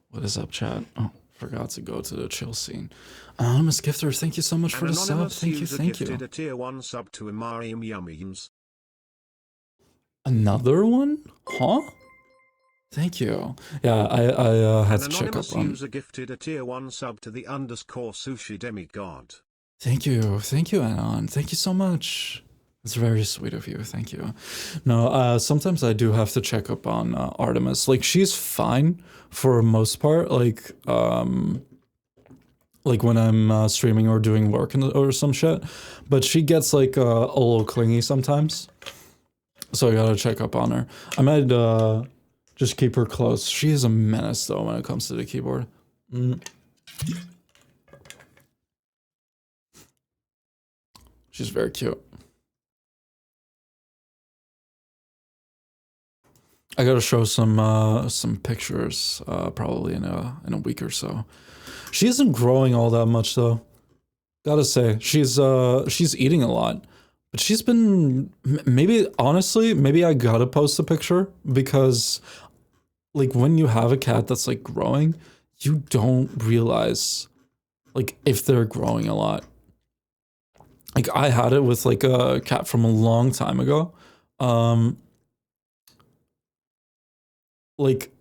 A: what is up, chat? Oh, forgot to go to the chill scene. Anonymous gifter, thank you so much for the sub. Thank you, thank you.
B: A tier 1 sub to Imarium Yummies.
A: Another one? Huh? Thank you. Yeah, I had to check up on.
B: An user gifted a tier 1 sub to the underscore sushi demigod.
A: Thank you, Anon. Thank you so much. It's very sweet of you. Thank you. No, sometimes I do have to check up on Artemis. Like, she's fine for most part. Like when I'm streaming or doing work or some shit. But she gets like a little clingy sometimes. So I gotta check up on her. I might just keep her close. She is a menace though when it comes to the keyboard. She's very cute. I gotta show some pictures probably in a week or so. She isn't growing all that much though. Gotta say, she's eating a lot. But she's been, maybe, honestly, maybe I gotta post a picture because, like, when you have a cat that's, like, growing, you don't realize, like, if they're growing a lot. Like, I had it with, like, a cat from a long time ago. Like,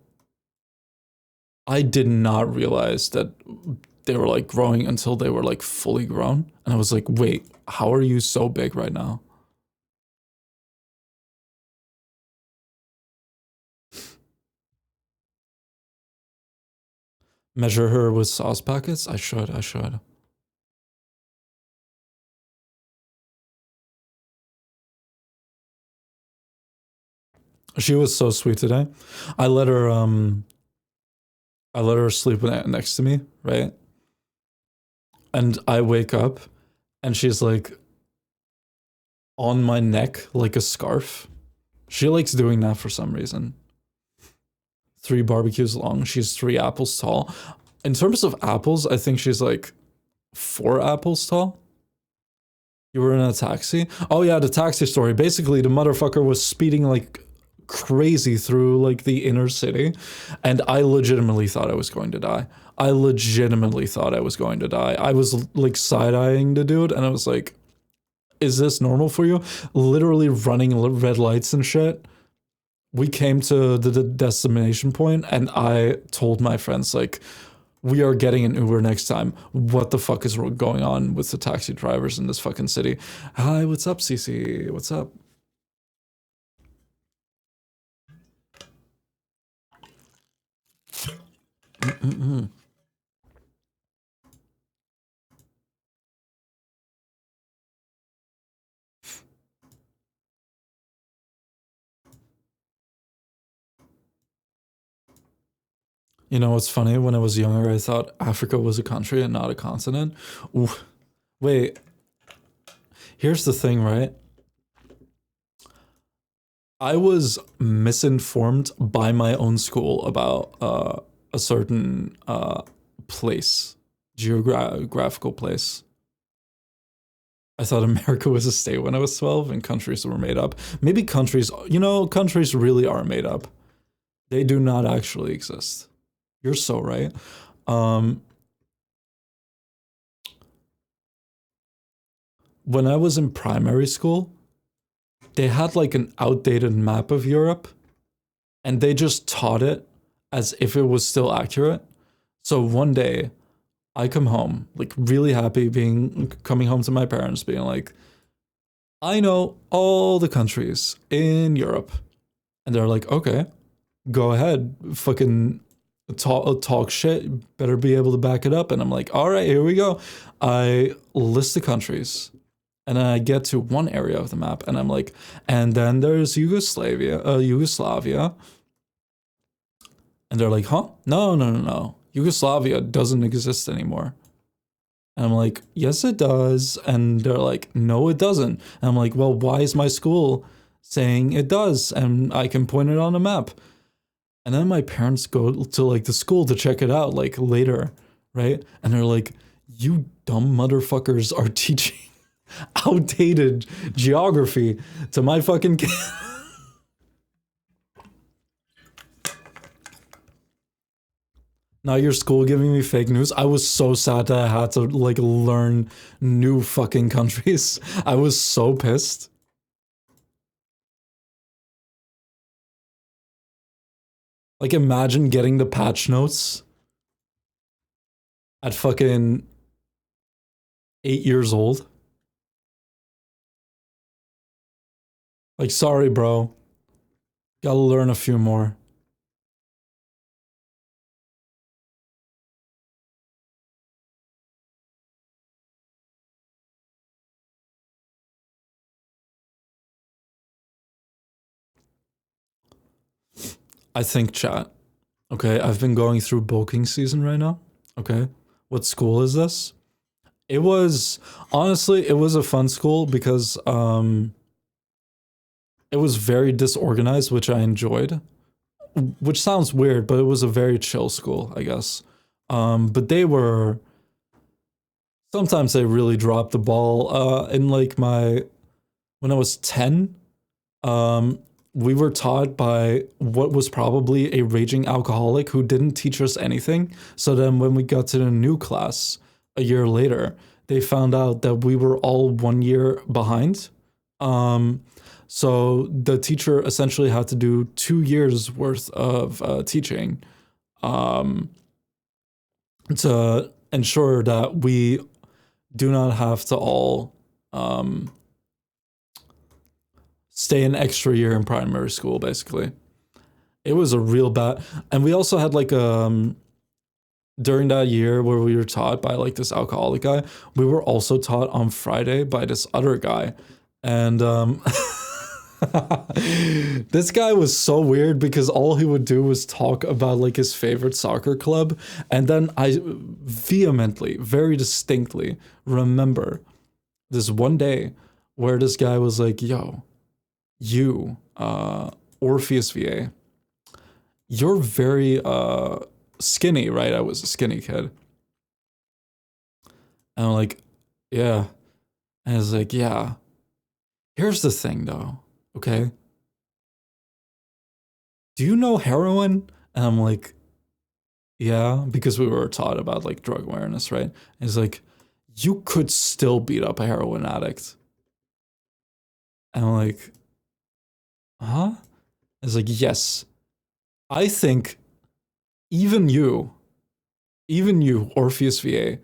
A: I did not realize that they were, like, growing until they were, like, fully grown. And I was like, wait, how are you so big right now? Measure her with sauce packets? I should. She was so sweet today. I let her sleep next to me, right? And I wake up and she's like on my neck like a scarf. She likes doing that for some reason. 3 barbecues long. She's 3 apples tall. In terms of apples, I think she's like 4 apples tall. You were in a taxi? Oh yeah, the taxi story. Basically, the motherfucker was speeding like crazy through like the inner city, and I legitimately thought I was going to die. I was like side-eyeing the dude, and I was like, is this normal for you? Literally running red lights and shit. We came to the destination point, and I told my friends, like, we are getting an Uber next time. What the fuck is going on with the taxi drivers in this fucking city? Hi, what's up, CC? What's up? You know what's funny? When I was younger, I thought Africa was a country and not a continent. Ooh. Wait. Here's the thing, right? I was misinformed by my own school about a certain place, geographical place. I thought America was a state when I was 12 and countries were made up. Maybe countries, countries really are made up. They do not actually exist. You're so right. When I was in primary school, they had like an outdated map of Europe and they just taught it as if it was still accurate. So one day I come home, like really happy coming home to my parents being like, I know all the countries in Europe. And they're like, okay, go ahead, fucking talk shit, better be able to back it up. And I'm like, all right, here we go. I list the countries. And then I get to one area of the map and I'm like, and then there's Yugoslavia. And they're like, huh? No. Yugoslavia doesn't exist anymore. And I'm like, yes, it does. And they're like, no, it doesn't. And I'm like, well, why is my school saying it does? And I can point it on a map. And then my parents go to like the school to check it out like later, right? And they're like, you dumb motherfuckers are teaching outdated geography to my fucking kid. Now your school giving me fake news. I was so sad that I had to like learn new fucking countries. I was so pissed. Like imagine getting the patch notes at fucking 8 years old. Like sorry, bro. Gotta learn a few more. I think chat. Okay, I've been going through bulking season right now. Okay. What school is this? It was honestly, it was a fun school because it was very disorganized, which I enjoyed. Which sounds weird, but it was a very chill school, I guess. But they were sometimes they really dropped the ball. In like my when I was 10, um, we were taught by what was probably a raging alcoholic who didn't teach us anything. So then when we got to the new class a year later, they found out that we were all 1 year behind. Um, so the teacher essentially had to do 2 years worth of teaching um, to ensure that we do not have to all um, stay an extra year in primary school, basically. It was a real bad. And we also had like during that year where we were taught by like this alcoholic guy, we were also taught on Friday by this other guy. And this guy was so weird because all he would do was talk about like his favorite soccer club. And then I vehemently, very distinctly remember this one day where this guy was like, yo, you, Orpheus VA, you're very skinny, right? I was a skinny kid. And I'm like, yeah. And I was like, yeah. Here's the thing though, okay? Do you know heroin? And I'm like, yeah, because we were taught about like drug awareness, right? And he's like, you could still beat up a heroin addict. And I'm like, huh? It's like, yes. I think even you, Orpheus VA,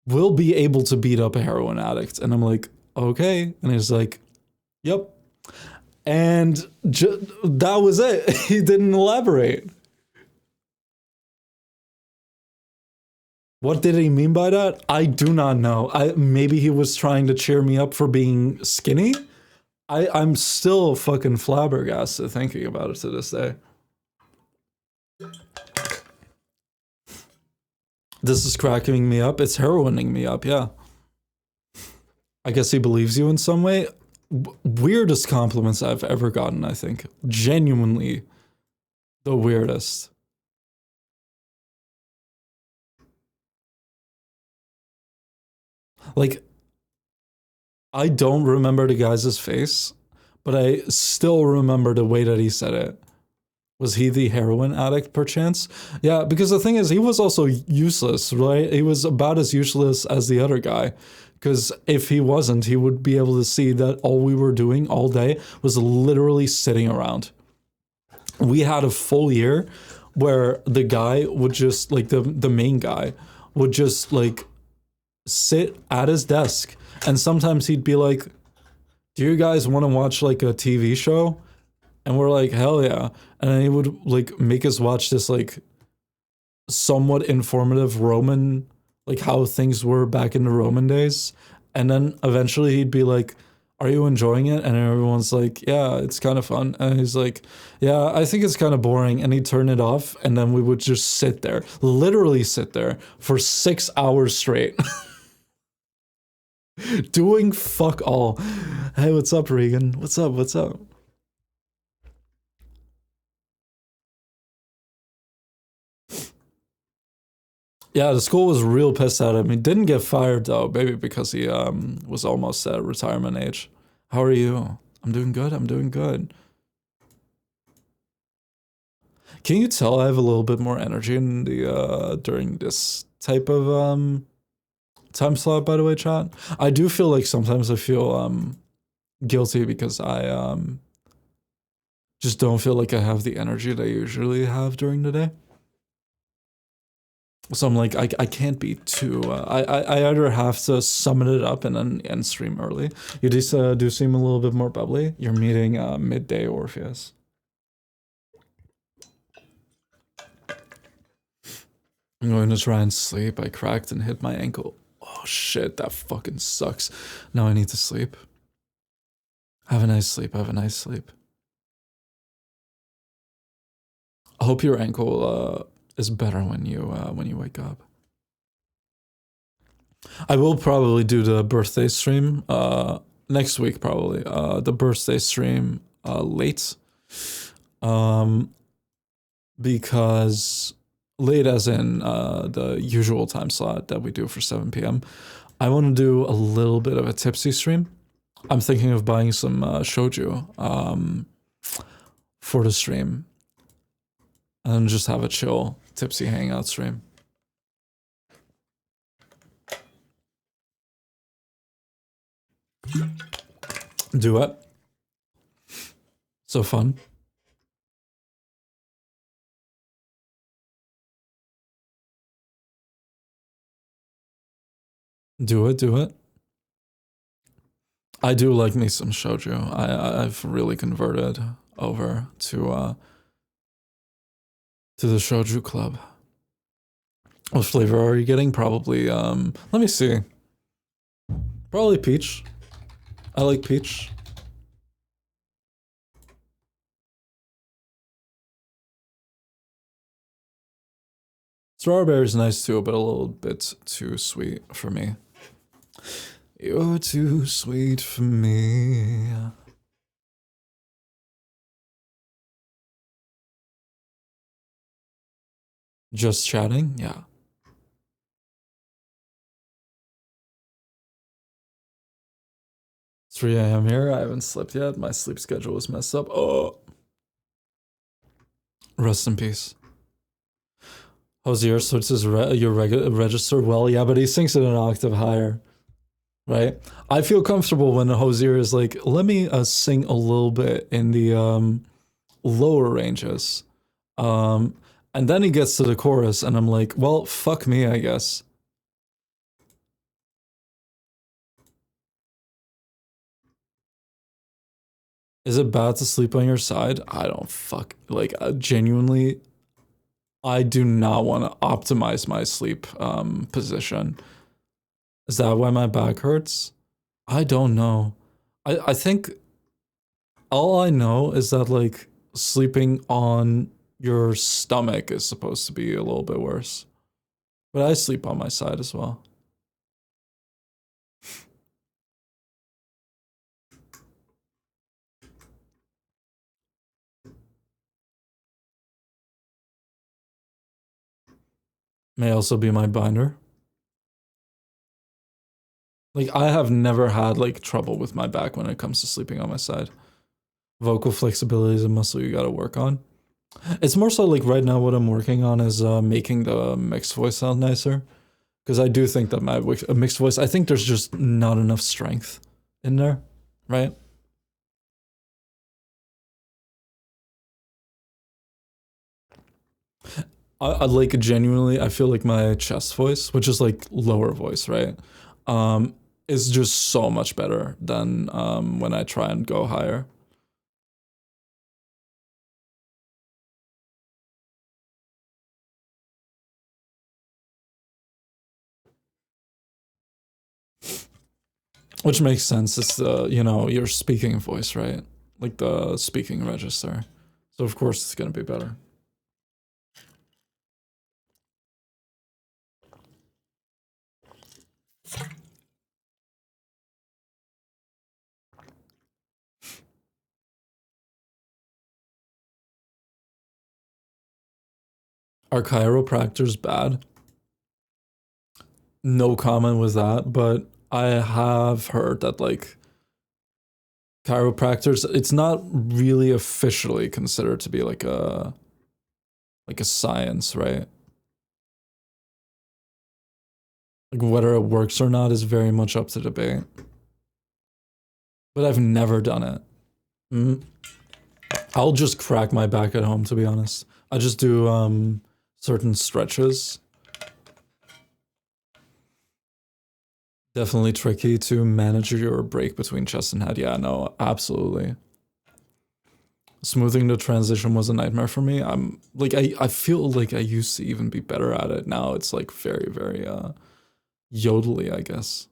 A: will be able to beat up a heroin addict. And I'm like, okay. And he's like, yep. And that was it. He didn't elaborate. What did he mean by that? I do not know. Maybe he was trying to cheer me up for being skinny. I'm still fucking flabbergasted thinking about it to this day. This is cracking me up. It's heroining me up, yeah. I guess he believes you in some way. Weirdest compliments I've ever gotten, I think. Genuinely the weirdest. Like, I don't remember the guy's face, but I still remember the way that he said it. Was he the heroin addict, perchance? Yeah, because the thing is, he was also useless, right? He was about as useless as the other guy. Because if he wasn't, he would be able to see that all we were doing all day was literally sitting around. We had a full year where the guy would just, like, the main guy would just, like, sit at his desk. And sometimes he'd be like, do you guys want to watch, like, a TV show? And we're like, hell yeah. And then he would like make us watch this like somewhat informative Roman, like how things were back in the Roman days. And then eventually he'd be like, are you enjoying it? And everyone's like, yeah, it's kind of fun. And he's like, yeah, I think it's kind of boring. And he'd turn it off. And then we would just sit there, literally sit there for 6 hours straight. Doing fuck all. Hey, what's up, Regan? What's up? What's up? Yeah, the school was real pissed at him. He didn't get fired though, maybe because he was almost at retirement age. How are you? I'm doing good. I'm doing good. Can you tell I have a little bit more energy in the during this type of time slot, by the way, chat? I do feel like sometimes I feel guilty because I just don't feel like I have the energy that I usually have during the day. So I'm like, I can't be too. I either have to summon it up and then end stream early. You just do seem a little bit more bubbly. You're meeting midday Orpheus. I'm going to try and sleep. I cracked and hit my ankle. Oh shit, that fucking sucks. Now I need to sleep. Have a nice sleep. Have a nice sleep. I hope your ankle is better when you wake up. I will probably do the birthday stream next week, probably. The birthday stream late. Because late as in the usual time slot that we do for 7 p.m. I want to do a little bit of a tipsy stream. I'm thinking of buying some shoju for the stream and just have a chill tipsy hangout stream. Do it. So fun. Do it, do it. I do like me some shoju. I've really converted over to the shoju club. What flavor are you getting? Probably let me see. Probably peach. I like peach. Strawberry is nice too, but a little bit too sweet for me. You're too sweet for me. Just chatting? Yeah. It's 3 a.m. here. I haven't slept yet. My sleep schedule is messed up. Oh. Rest in peace. Hosier switches your register. Well, yeah, but he sings it an octave higher. Right? I feel comfortable when the Hosier is like, let me sing a little bit in the lower ranges. And then he gets to the chorus, and I'm like, well, fuck me, I guess. Is it bad to sleep on your side? I don't like genuinely. I do not want to optimize my sleep position. Is that why my back hurts? I don't know. I think all I know is that like sleeping on your stomach is supposed to be a little bit worse. But I sleep on my side as well. May also be my binder. Like I have never had like trouble with my back when it comes to sleeping on my side. Vocal flexibility is a muscle you gotta work on. It's more so like right now what I'm working on is making the mixed voice sound nicer. Because I do think that my mixed voice, I think there's just not enough strength in there, right? I like genuinely, I feel like my chest voice, which is like lower voice, right? Is just so much better than when I try and go higher. Which makes sense. It's the, your speaking voice, right? Like the speaking register. So of course it's gonna be better. Are chiropractors bad? No comment with that, but I have heard that like chiropractors, it's not really officially considered to be like a like a science, right? Like whether it works or not is very much up to debate. But I've never done it. Mm. I'll just crack my back at home, to be honest. I just do certain stretches. Definitely tricky to manage your break between chest and head. Yeah, no, absolutely. Smoothing the transition was a nightmare for me. I'm like I feel like I used to even be better at it. Now it's like very, very yodely, I guess.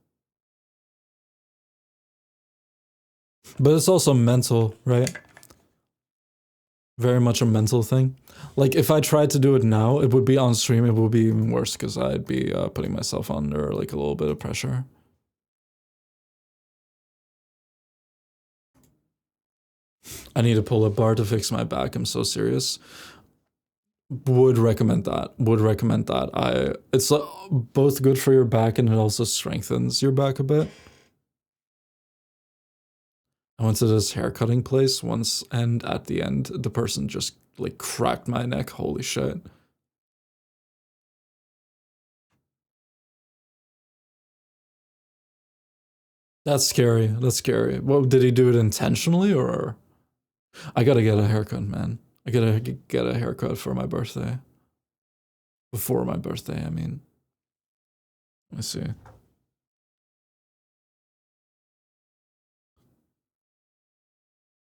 A: But it's also mental, right? Very much a mental thing. Like if I tried to do it now, it would be on stream. It would be even worse because I'd be putting myself under like a little bit of pressure. I need a pull-up bar to fix my back. I'm so serious. Would recommend that. Would recommend that. It's both good for your back and it also strengthens your back a bit. I went to this haircutting place once, and at the end, the person just like cracked my neck. Holy shit. That's scary. That's scary. Well, did he do it intentionally or? I gotta get a haircut, man. I gotta get a haircut for my birthday. Before my birthday, I mean. Let me see.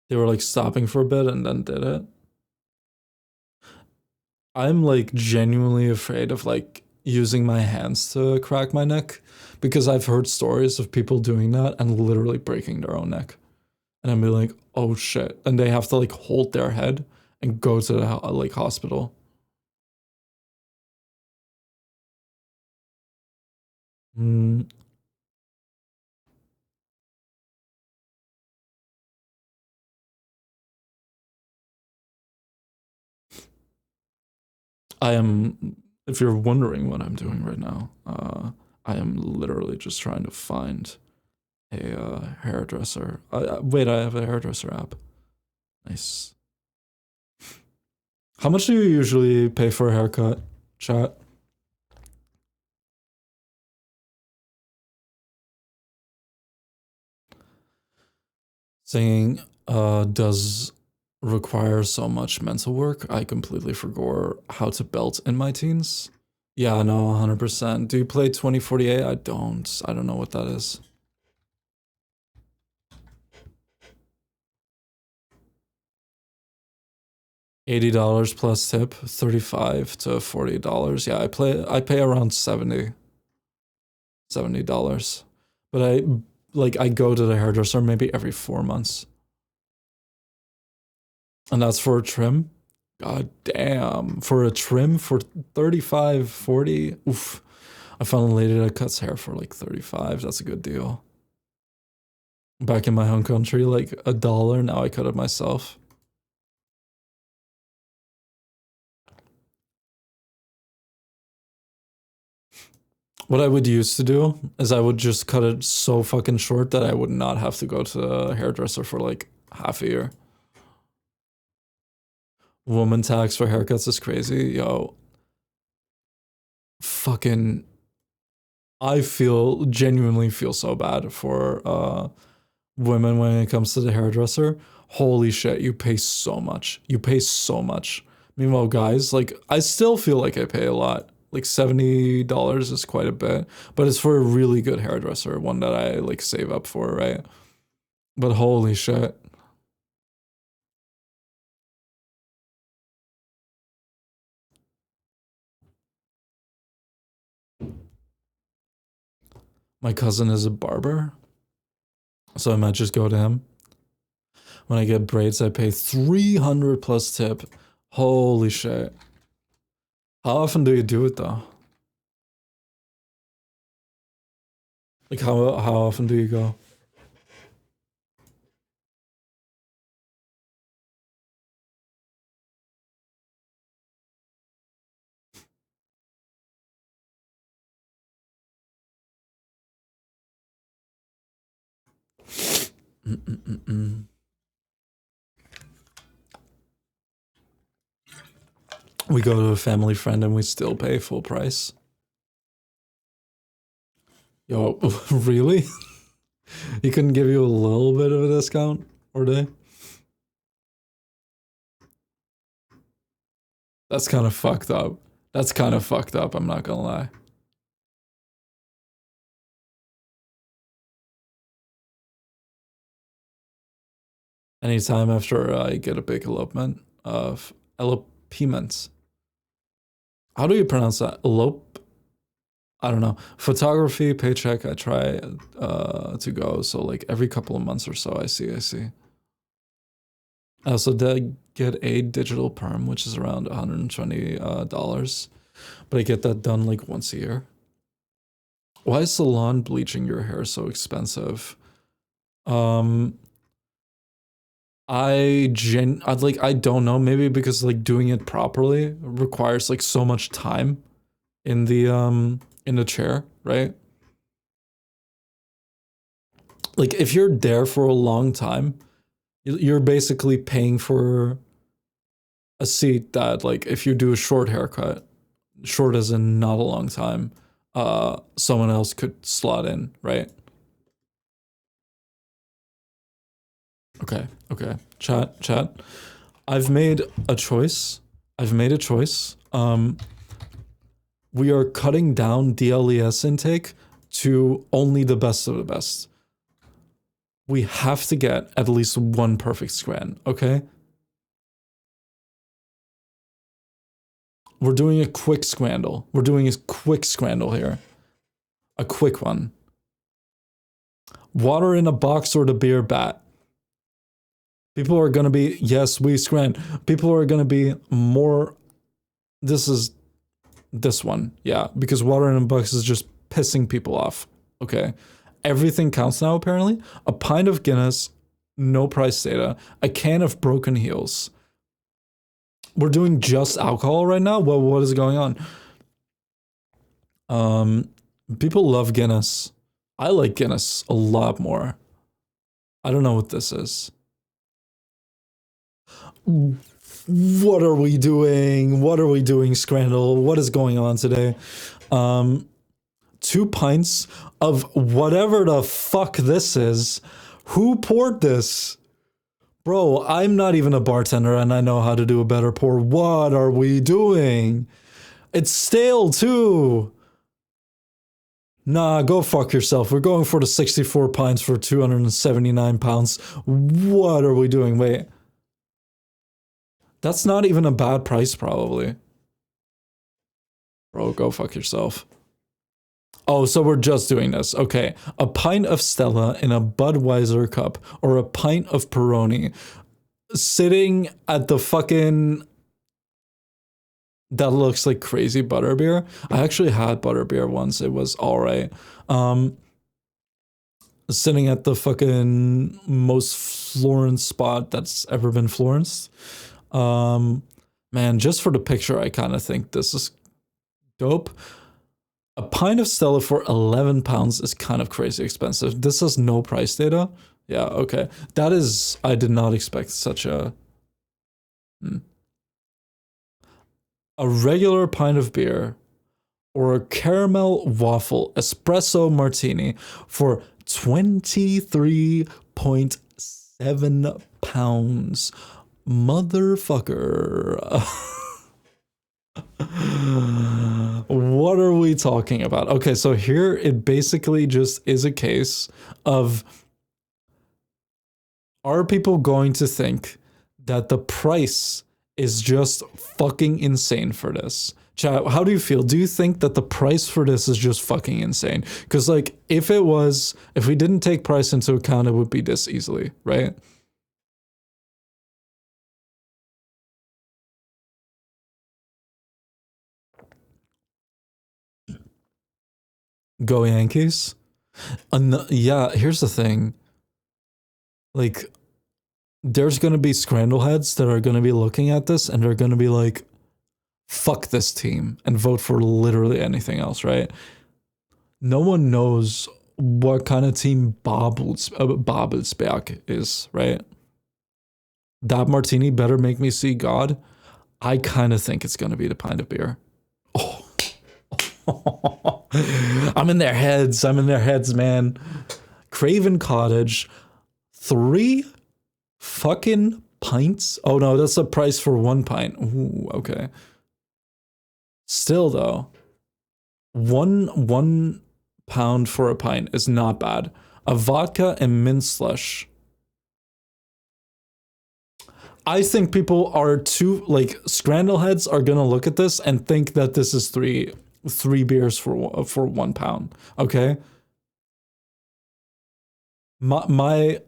A: They were like stopping for a bit and then did it. I'm like genuinely afraid of like using my hands to crack my neck because I've heard stories of people doing that and literally breaking their own neck. And I'm like, oh shit. And they have to like hold their head and go to the like hospital. Mm, I am, if you're wondering what I'm doing right now, I am literally just trying to find a hairdresser. Wait, I have a hairdresser app. Nice. How much do you usually pay for a haircut, chat? Singing does require so much mental work. I completely forgot how to belt in my teens. Yeah, no, 100%. Do you play 2048? I don't. I don't know what that is. $80 plus tip, 35 to $40. Yeah, I pay around 70 $70. But I go to the hairdresser maybe every 4 months. And that's for a trim. God damn. For a trim for 35, 40. Oof. I found a lady that cuts hair for like 35. That's a good deal. Back in my home country, like $1. Now I cut it myself. What I would used to do is I would just cut it so fucking short that I would not have to go to a hairdresser for like half a year. Woman tax for haircuts is crazy. Yo, fucking I feel genuinely feel so bad for women when it comes to the hairdresser. Holy shit, you pay so much. You pay so much. Meanwhile, guys, like I still feel like I pay a lot. Like $70 is quite a bit, but it's for a really good hairdresser, one that I like save up for, right? But holy shit. My cousin is a barber, so I might just go to him. When I get braids, I pay 300 plus tip. Holy shit. How often do you do it though? Like how often do you go? Mm-mm-mm-mm. we go to a family friend and we still pay full price. Yo, really? He couldn't give you a little bit of a discount or day? That's kind of fucked up. That's kind of fucked up, I'm not gonna lie. Anytime after I get a big elopement of elopement. How do you pronounce that? Elope? I don't know. Photography, paycheck, I try to go. So like every couple of months or so, I see. I also did get a digital perm, which is around $120. But I get that done like once a year. Why is salon bleaching your hair so expensive? I don't know, maybe because like doing it properly requires like so much time in the chair, right? Like if you're there for a long time, you're basically paying for a seat that like if you do a short haircut, short as in not a long time, someone else could slot in, right? Okay. Chat. I've made a choice. We are cutting down DLES intake to only the best of the best. We have to get at least one perfect scran, okay? We're doing a quick scrandle. Here. A quick one. Water in a box or the beer bat? People are gonna be, yes, we scran. People are gonna be more, this is this one, yeah, because water in a box is just pissing people off, okay? Everything counts now, apparently. A pint of Guinness, no price data, a can of Broken Heels. We're doing just alcohol right now? Well, what is going on? People love Guinness. I like Guinness a lot more. I don't know what this is. What are we doing? Scrandle? What is going on today? 2 pints of whatever the fuck this is. Who poured this? Bro, I'm not even a bartender and I know how to do a better pour. What are we doing? It's stale too. Nah, go fuck yourself. We're going for the 64 pints for 279 pounds. What are we doing? Wait. That's not even a bad price, probably. Bro, go fuck yourself. Oh, so we're just doing this. Okay. A pint of Stella in a Budweiser cup or a pint of Peroni sitting at the fucking... That looks like crazy butterbeer. I actually had butterbeer once. It was all right. Sitting at the fucking most Florence spot that's ever been Florence. Man, just for the picture, I kind of think this is dope. A pint of Stella for 11 pounds is kind of crazy expensive. This has no price data. Yeah, okay. That is, I did not expect such a... A regular pint of beer or a caramel waffle espresso martini for 23.7 pounds. Motherfucker. What are we talking about? Okay, so here it basically just is a case of, are people going to think that the price is just fucking insane for this? Chat, how do you feel? Do you think that the price for this is just fucking insane? Because like, if we didn't take price into account, it would be this easily, right? Go Yankees. Yeah, here's the thing. Like, there's going to be scrandle heads that are going to be looking at this and they're going to be like, fuck this team and vote for literally anything else, right? No one knows what kind of team Babelsberg is, right? That martini better make me see God. I kind of think it's gonna be the pint of beer. Oh. I'm in their heads. I'm in their heads, man. Craven Cottage, 3 fucking pints. Oh no, that's the price for 1 pint. Ooh, okay. Still though, one pound for a pint is not bad. A vodka and mint slush. I think people are too like Scrandle heads are gonna look at this and think that this is three beers for 1 pound. Okay, my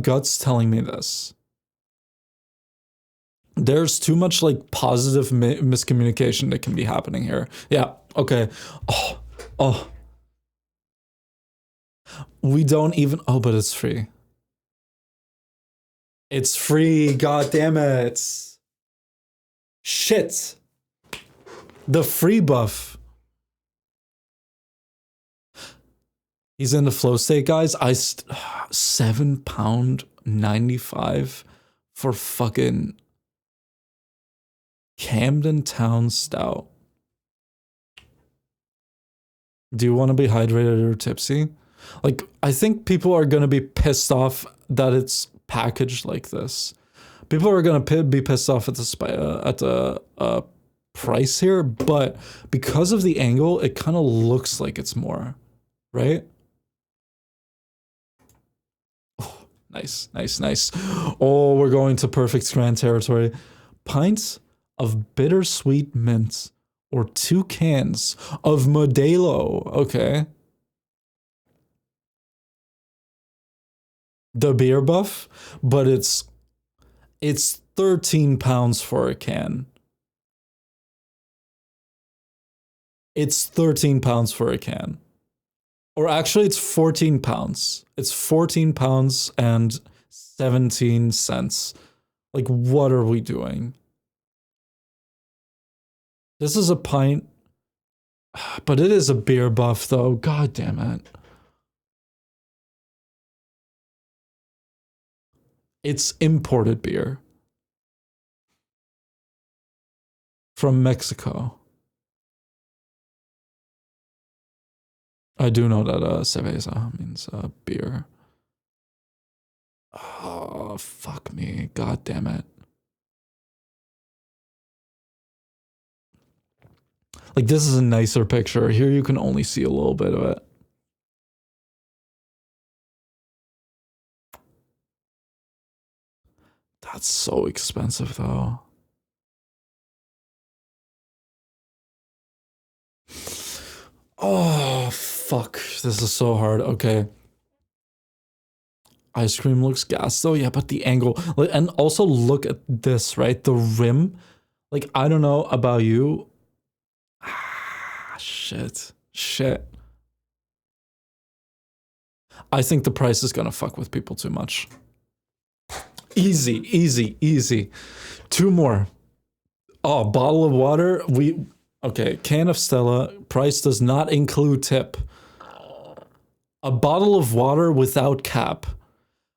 A: gut's telling me this. There's too much like positive miscommunication that can be happening here. Yeah. Okay. Oh. We don't even. Oh, but it's free. It's free. God damn it. Shit. The free buff. He's in the flow state, guys. £7.95 for fucking Camden Town Stout. Do you want to be hydrated or tipsy? Like, I think people are gonna be pissed off that it's packaged like this. People are gonna be pissed off at the price here, but because of the angle, it kind of looks like it's more, right? Oh, nice. Oh, we're going to perfect Scran territory. Pints of bittersweet mint or 2 cans of Modelo. Okay. The beer buff, but it's 13 pounds for a can. It's 13 pounds for a can. Or actually, it's 14 pounds. It's 14 pounds and 17 cents. Like, what are we doing? This is a pint, but it is a beer buff, though. God damn it. It's imported beer from Mexico. I do know that cerveza means beer. Oh, fuck me. God damn it. Like, this is a nicer picture. Here you can only see a little bit of it. That's so expensive, though. Oh, fuck. This is so hard. Okay. Ice cream looks gas, though. Yeah, but the angle. And also look at this, right? The rim. Like, I don't know about you. Shit. I think the price is gonna fuck with people too much. Easy. 2 more. Oh, bottle of water. Okay, can of Stella. Price does not include tip. A bottle of water without cap.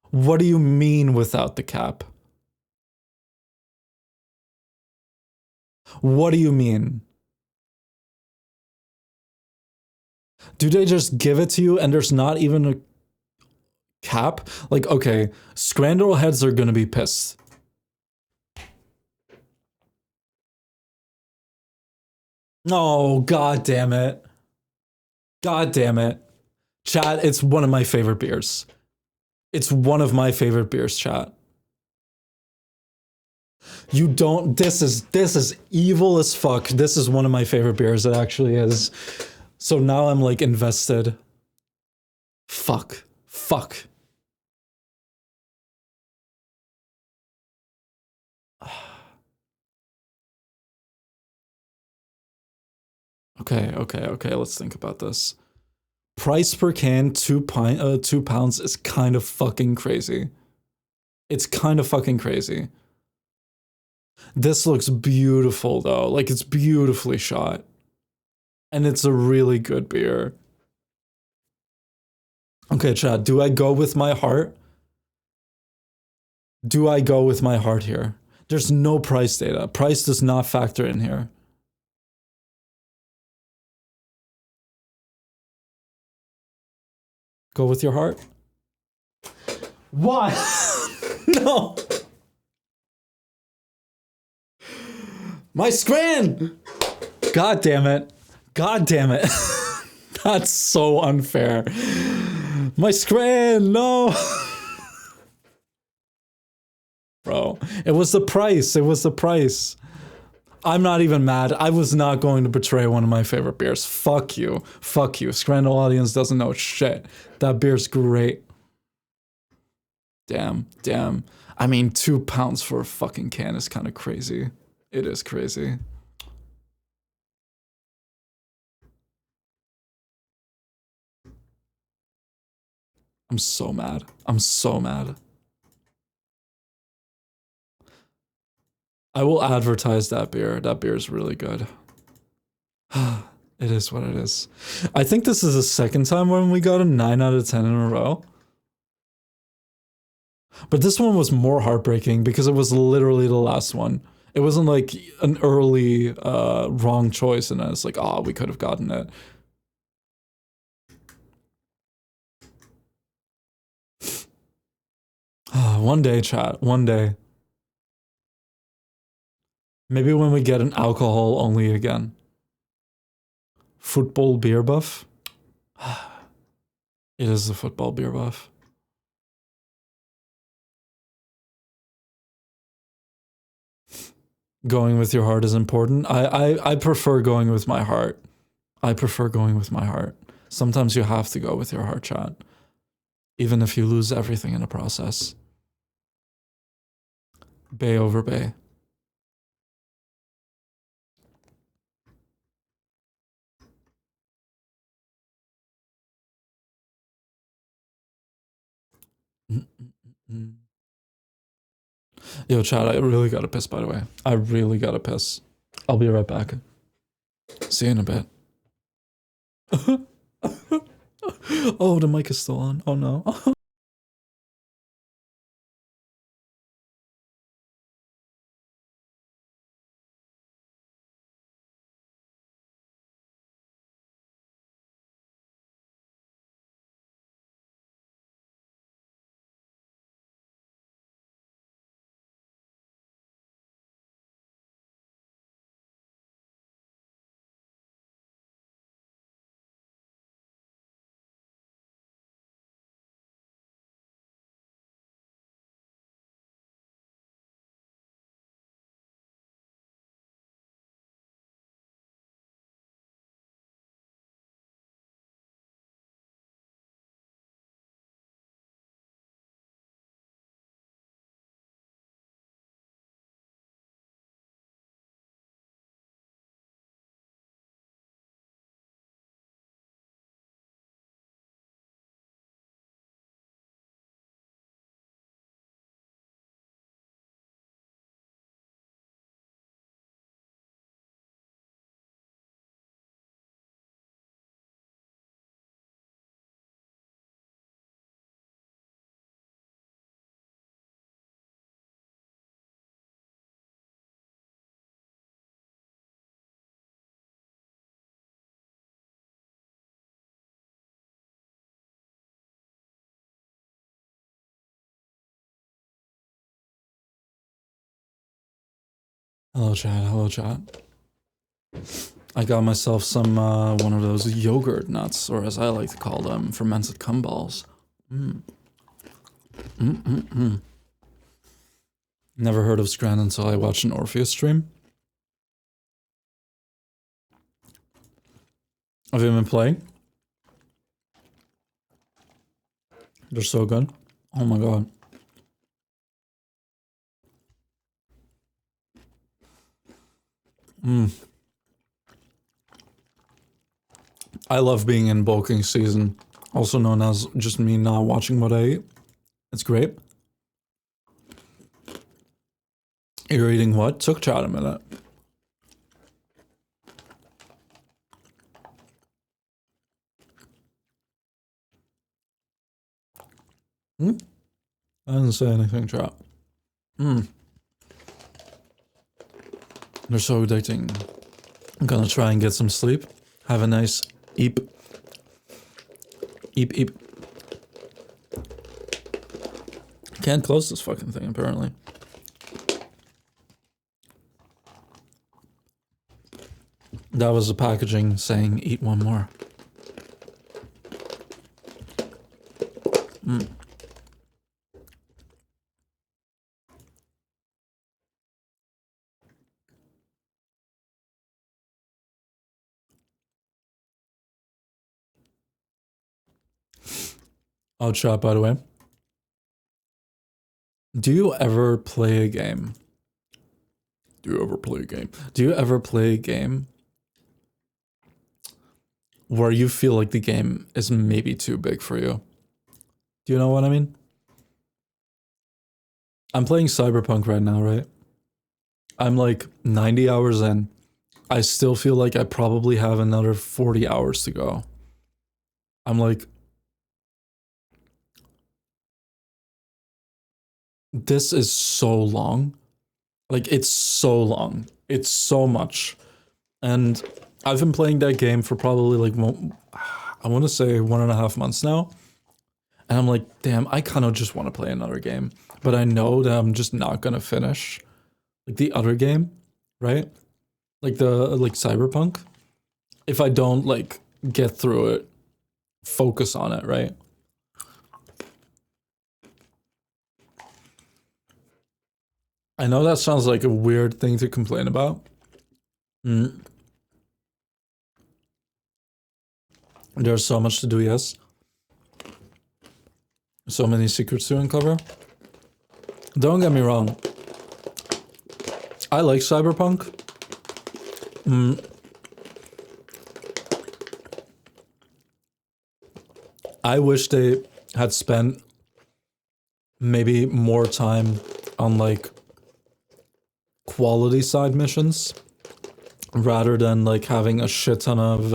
A: What do you mean without the cap? What do you mean? Do they just give it to you and there's not even a cap? Like, okay, Scrandle heads are gonna be pissed. Oh, god damn it. Chat, it's one of my favorite beers. It's one of my favorite beers, chat. You don't, this is evil as fuck. This is one of my favorite beers, it actually is. So now I'm like invested. Fuck. Okay, let's think about this. Price per can, 2 pounds is kind of fucking crazy. It's kind of fucking crazy. This looks beautiful though, like it's beautifully shot. And it's a really good beer. Okay, Chad, do I go with my heart? Do I go with my heart here? There's no price data. Price does not factor in here. Go with your heart. Why? No. My scran! God damn it. God damn it. That's so unfair. My scran, no. Bro, it was the price. It was the price. I'm not even mad. I was not going to betray one of my favorite beers. Fuck you. Fuck you. Scrandal audience doesn't know shit. That beer's great. Damn, damn. I mean, £2 for a fucking can is kind of crazy. It is crazy. I'm so mad. I'm so mad. I will advertise that beer. That beer is really good. It is what it is. I think this is the second time when we got a 9 out of 10 in a row. But this one was more heartbreaking because it was literally the last one. It wasn't like an early wrong choice and it's like, oh, we could have gotten it. One day, chat. One day. Maybe when we get an alcohol only again. Football beer buff? It is a football beer buff. Going with your heart is important. I prefer going with my heart. I prefer going with my heart. Sometimes you have to go with your heart, chat. Even if you lose everything in the process. Bay over bay. Yo, chat, I really gotta piss, by the way. I really gotta piss. I'll be right back. See you in a bit. Oh, the mic is still on. Oh no. Hello, chat. Hello, chat. I got myself some one of those yogurt nuts, or as I like to call them, fermented cum balls. Never heard of Scran until I watched an Orpheus stream. Have you been playing? They're so good. Oh my god. I love being in bulking season, also known as just me not watching what I eat. It's great. You're eating what? Took chat a minute. I didn't say anything, chat. They're so addicting. I'm gonna try and get some sleep. Have a nice eep. Eep, eep. Can't close this fucking thing, apparently. That was the packaging saying, eat one more. Oh, chat, by the way. Do you ever play a game? Do you ever play a game? Do you ever play a game where you feel like the game is maybe too big for you? Do you know what I mean? I'm playing Cyberpunk right now, right? I'm like 90 hours in. I still feel like I probably have another 40 hours to go. I'm like, this is so long. Like, it's so long. It's so much. And I've been playing that game for probably like, I want to say 1.5 months now. And I'm like, damn, I kind of just want to play another game. But I know that I'm just not going to finish like the other game, right? Like like Cyberpunk. If I don't like get through it, focus on it, right? I know that sounds like a weird thing to complain about. Mm. There's so much to do, yes. So many secrets to uncover. Don't get me wrong. I like Cyberpunk. I wish they had spent maybe more time on like quality side missions rather than like having a shit ton of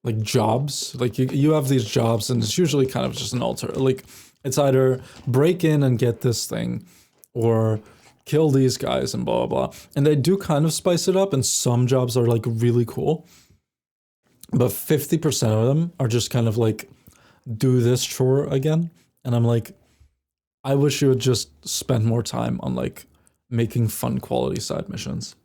A: like jobs. Like you have these jobs and it's usually kind of just an like it's either break in and get this thing or kill these guys and blah blah blah. And they do kind of spice it up and some jobs are like really cool. But 50% of them are just kind of like do this chore again. And I'm like, I wish you would just spend more time on like making fun quality side missions.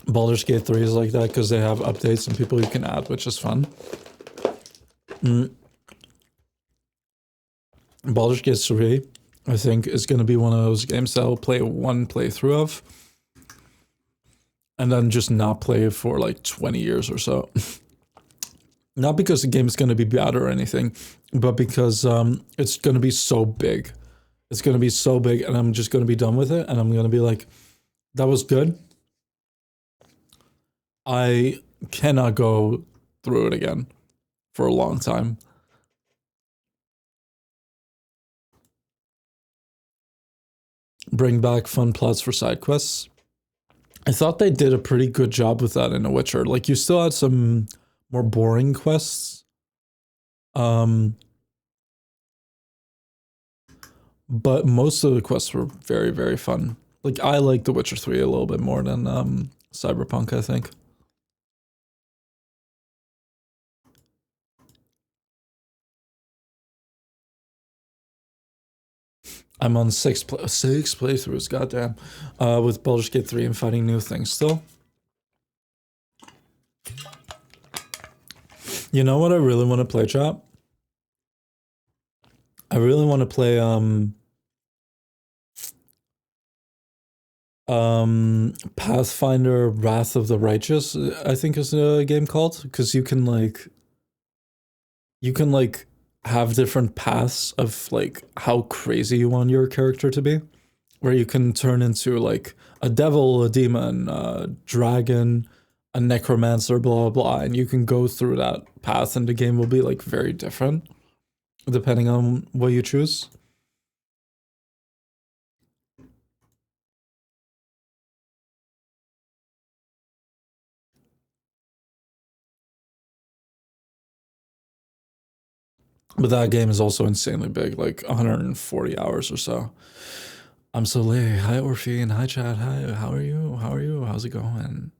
A: Baldur's Gate 3 is like that because they have updates and people you can add, which is fun. Baldur's Gate 3, I think, is going to be one of those games that I'll play one playthrough of and then just not play for like 20 years or so. Not because the game is going to be bad or anything, but because it's going to be so big. It's going to be so big and I'm just going to be done with it and I'm going to be like, that was good. I cannot go through it again for a long time. Bring back fun plots for side quests. I thought they did a pretty good job with that in The Witcher. Like you still had some more boring quests. But most of the quests were very, very fun. Like I like The Witcher 3 a little bit more than Cyberpunk, I think. I'm on six playthroughs, goddamn, with Baldur's Gate 3 and fighting new things still. You know what I really want to play, chat? I really want to play Pathfinder Wrath of the Righteous, I think is a game called, because you can like have different paths of like how crazy you want your character to be, where you can turn into like a devil, a demon, a dragon, a necromancer, blah blah blah, and you can go through that path and the game will be like very different depending on what you choose. But that game is also insanely big, like 140 hours or so. I'm so late. Hi Orphean. Hi Chad. Hi. How are you? How are you? How's it going?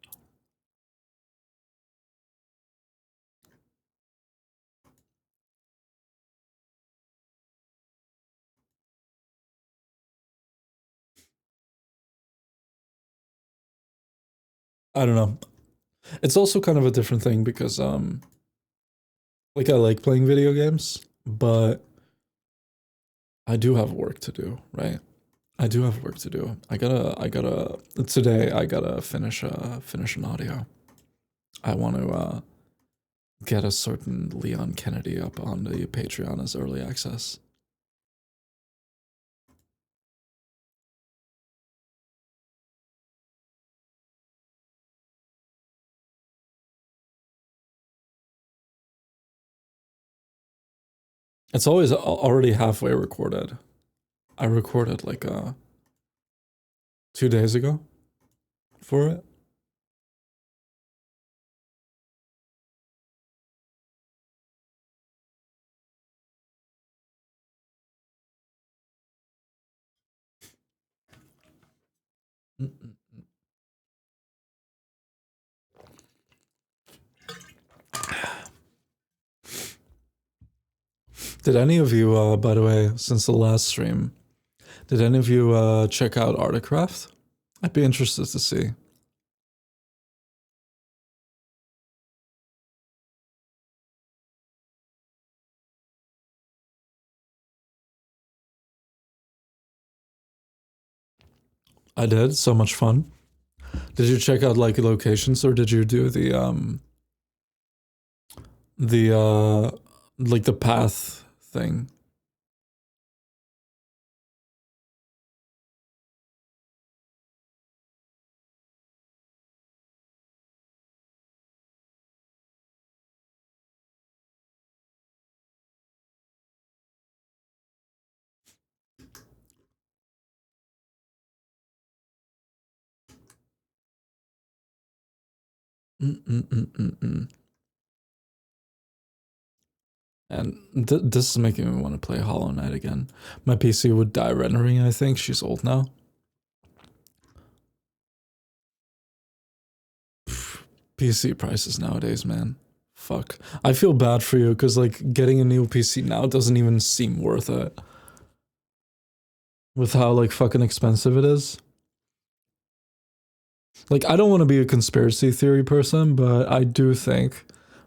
A: I don't know. It's also kind of a different thing because like I like playing video games, but I do have work to do, right? I do have work to do. I gotta today I gotta finish an audio. I want to get a certain Leon Kennedy up on the Patreon as early access. It's always already halfway recorded. I recorded like 2 days ago for it. Did any of you, by the way, since the last stream, did any of you check out Articraft? I'd be interested to see. I did. So much fun. Did you check out like locations or did you do the like the path thing? Mm-mm-mm-mm-mm. And this is making me want to play Hollow Knight again. My PC would die rendering, I think. She's old now. PC prices nowadays, man. Fuck. I feel bad for you because like getting a new PC now doesn't even seem worth it. With how like fucking expensive it is. Like I don't want to be a conspiracy theory person, but I do think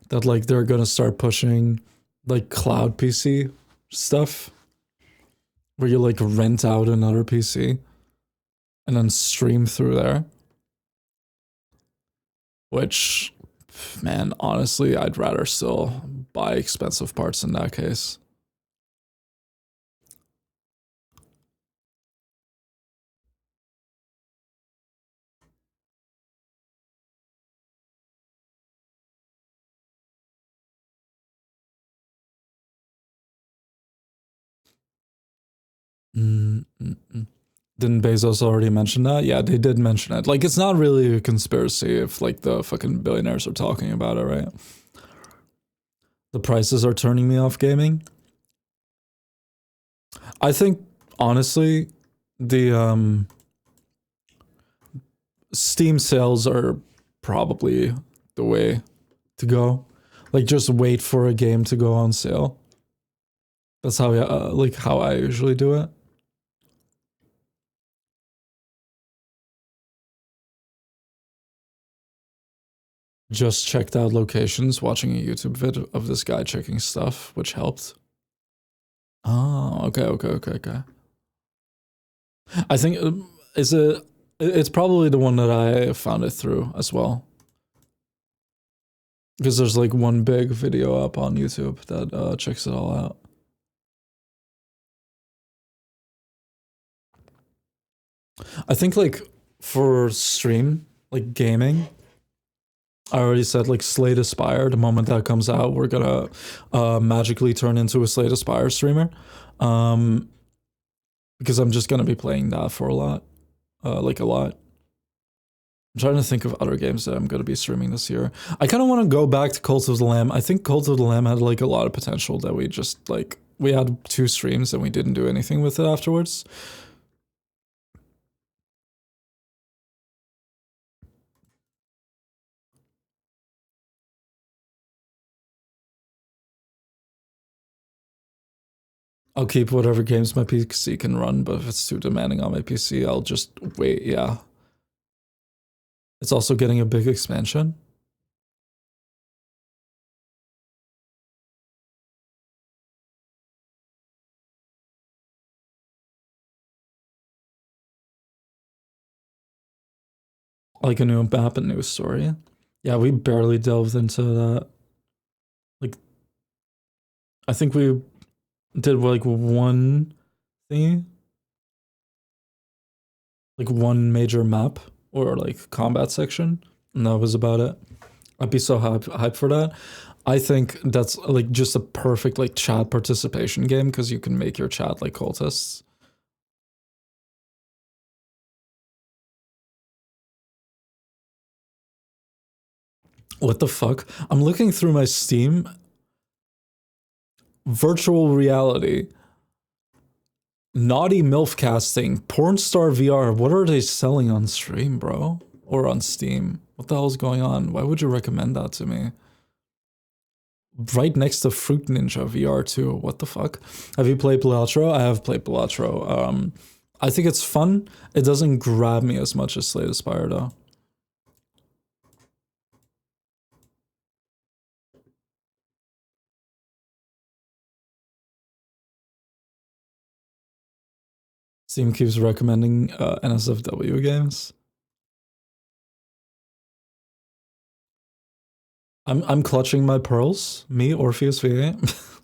A: that like they're gonna start pushing like cloud PC stuff where you like rent out another PC and then stream through there. Which, man, honestly, I'd rather still buy expensive parts in that case. Mm-mm-mm. Didn't Bezos already mention that? Yeah, they did mention it. Like, it's not really a conspiracy if, like, the fucking billionaires are talking about it, right? The prices are turning me off gaming. I think, honestly, the Steam sales are probably the way to go. Like, just wait for a game to go on sale. That's how, like, how I usually do it. Just checked out locations, watching a YouTube vid of this guy checking stuff, which helped. Oh, okay. I think is it. It's probably the one that I found it through as well, because there's like one big video up on YouTube that checks it all out. I think like for stream, like gaming, I already said like Slate Aspire. The moment that comes out, we're gonna magically turn into a Slate Aspire streamer, um, because I'm just gonna be playing that for a lot, like a lot. I'm trying to think of other games that I'm going to be streaming this year. I kind of want to go back to Cult of the Lamb. I think Cult of the Lamb had like a lot of potential that we just like, we had 2 streams and we didn't do anything with it afterwards. I'll keep whatever games my PC can run, but if it's too demanding on my PC, I'll just wait, yeah. It's also getting a big expansion. Like a new map and new story. Yeah, we barely delved into that. Like, I think we did like one thing. Like one major map or like combat section, and that was about it. I'd be so hyped for that. I think that's like just a perfect like chat participation game because you can make your chat like cultists. What the fuck? I'm looking through my Steam. Virtual reality. Naughty MILF casting. Pornstar VR. What are they selling on stream, bro? Or on Steam? What the hell is going on? Why would you recommend that to me? Right next to Fruit Ninja VR too. What the fuck? Have you played Balatro? I have played Balatro. I think it's fun. It doesn't grab me as much as Slay the Spire though. Steam keeps recommending NSFW games. I'm clutching my pearls. Me, Orpheus V8.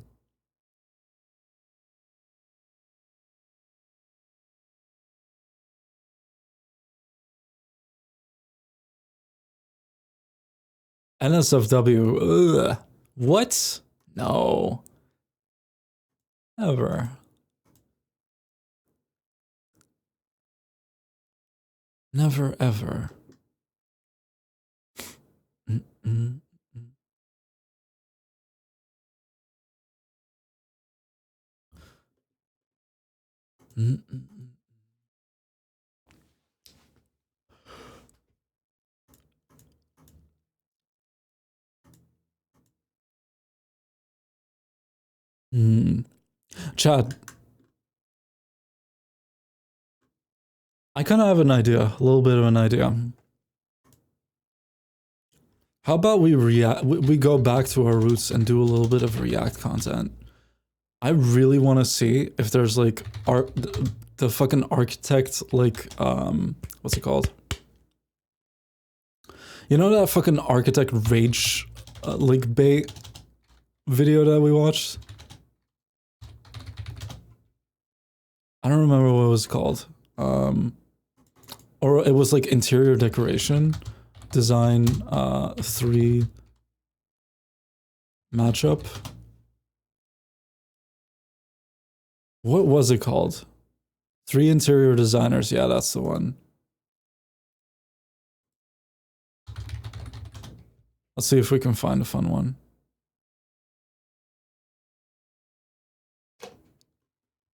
A: NSFW. Ugh. What? No. Never. Never ever. Mm-mm. Mm-mm. Chad, I kind of have an idea, a little bit of an idea. How about we go back to our roots and do a little bit of React content? I really want to see if there's like the fucking architect, like what's it called? You know that fucking architect rage like bait video that we watched? I don't remember what it was called. Or it was like interior decoration design 3 matchup. What was it called? 3 interior designers. Yeah, that's the one. Let's see if we can find a fun one.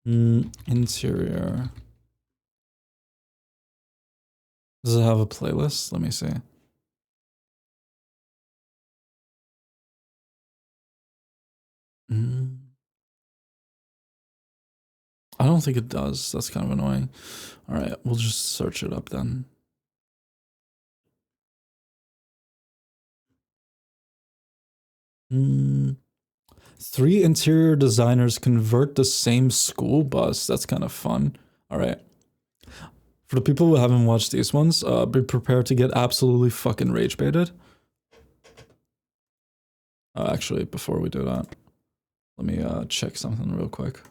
A: Interior. Does it have a playlist? Let me see. I don't think it does. That's kind of annoying. All right, we'll just search it up then. Three interior designers convert the same school bus. That's kind of fun. All right. For the people who haven't watched these ones, be prepared to get absolutely fucking rage baited. Actually, before we do that, let me check something real quick.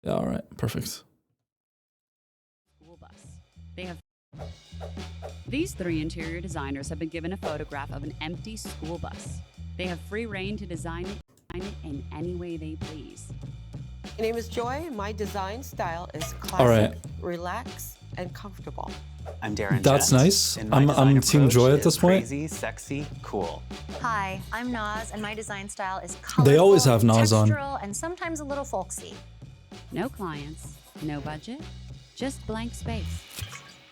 A: Yeah, all right, perfect.
C: School bus. They have. These 3 interior designers have been given a photograph of an empty school bus. They have free reign to design it in any way they please.
D: My name is Joy, and my design style is classic, relax, and comfortable.
E: I'm Darren.
A: That's
E: Jett,
A: nice.
E: and my
A: I'm
E: design
A: Team Joy
E: approach
A: at this
E: is
A: point.
E: Crazy, sexy, cool.
F: Hi, I'm Naz, and my design style is colorful,
A: They always have Naz on.
F: textural, and sometimes a little folksy.
C: No clients, no budget, just blank space.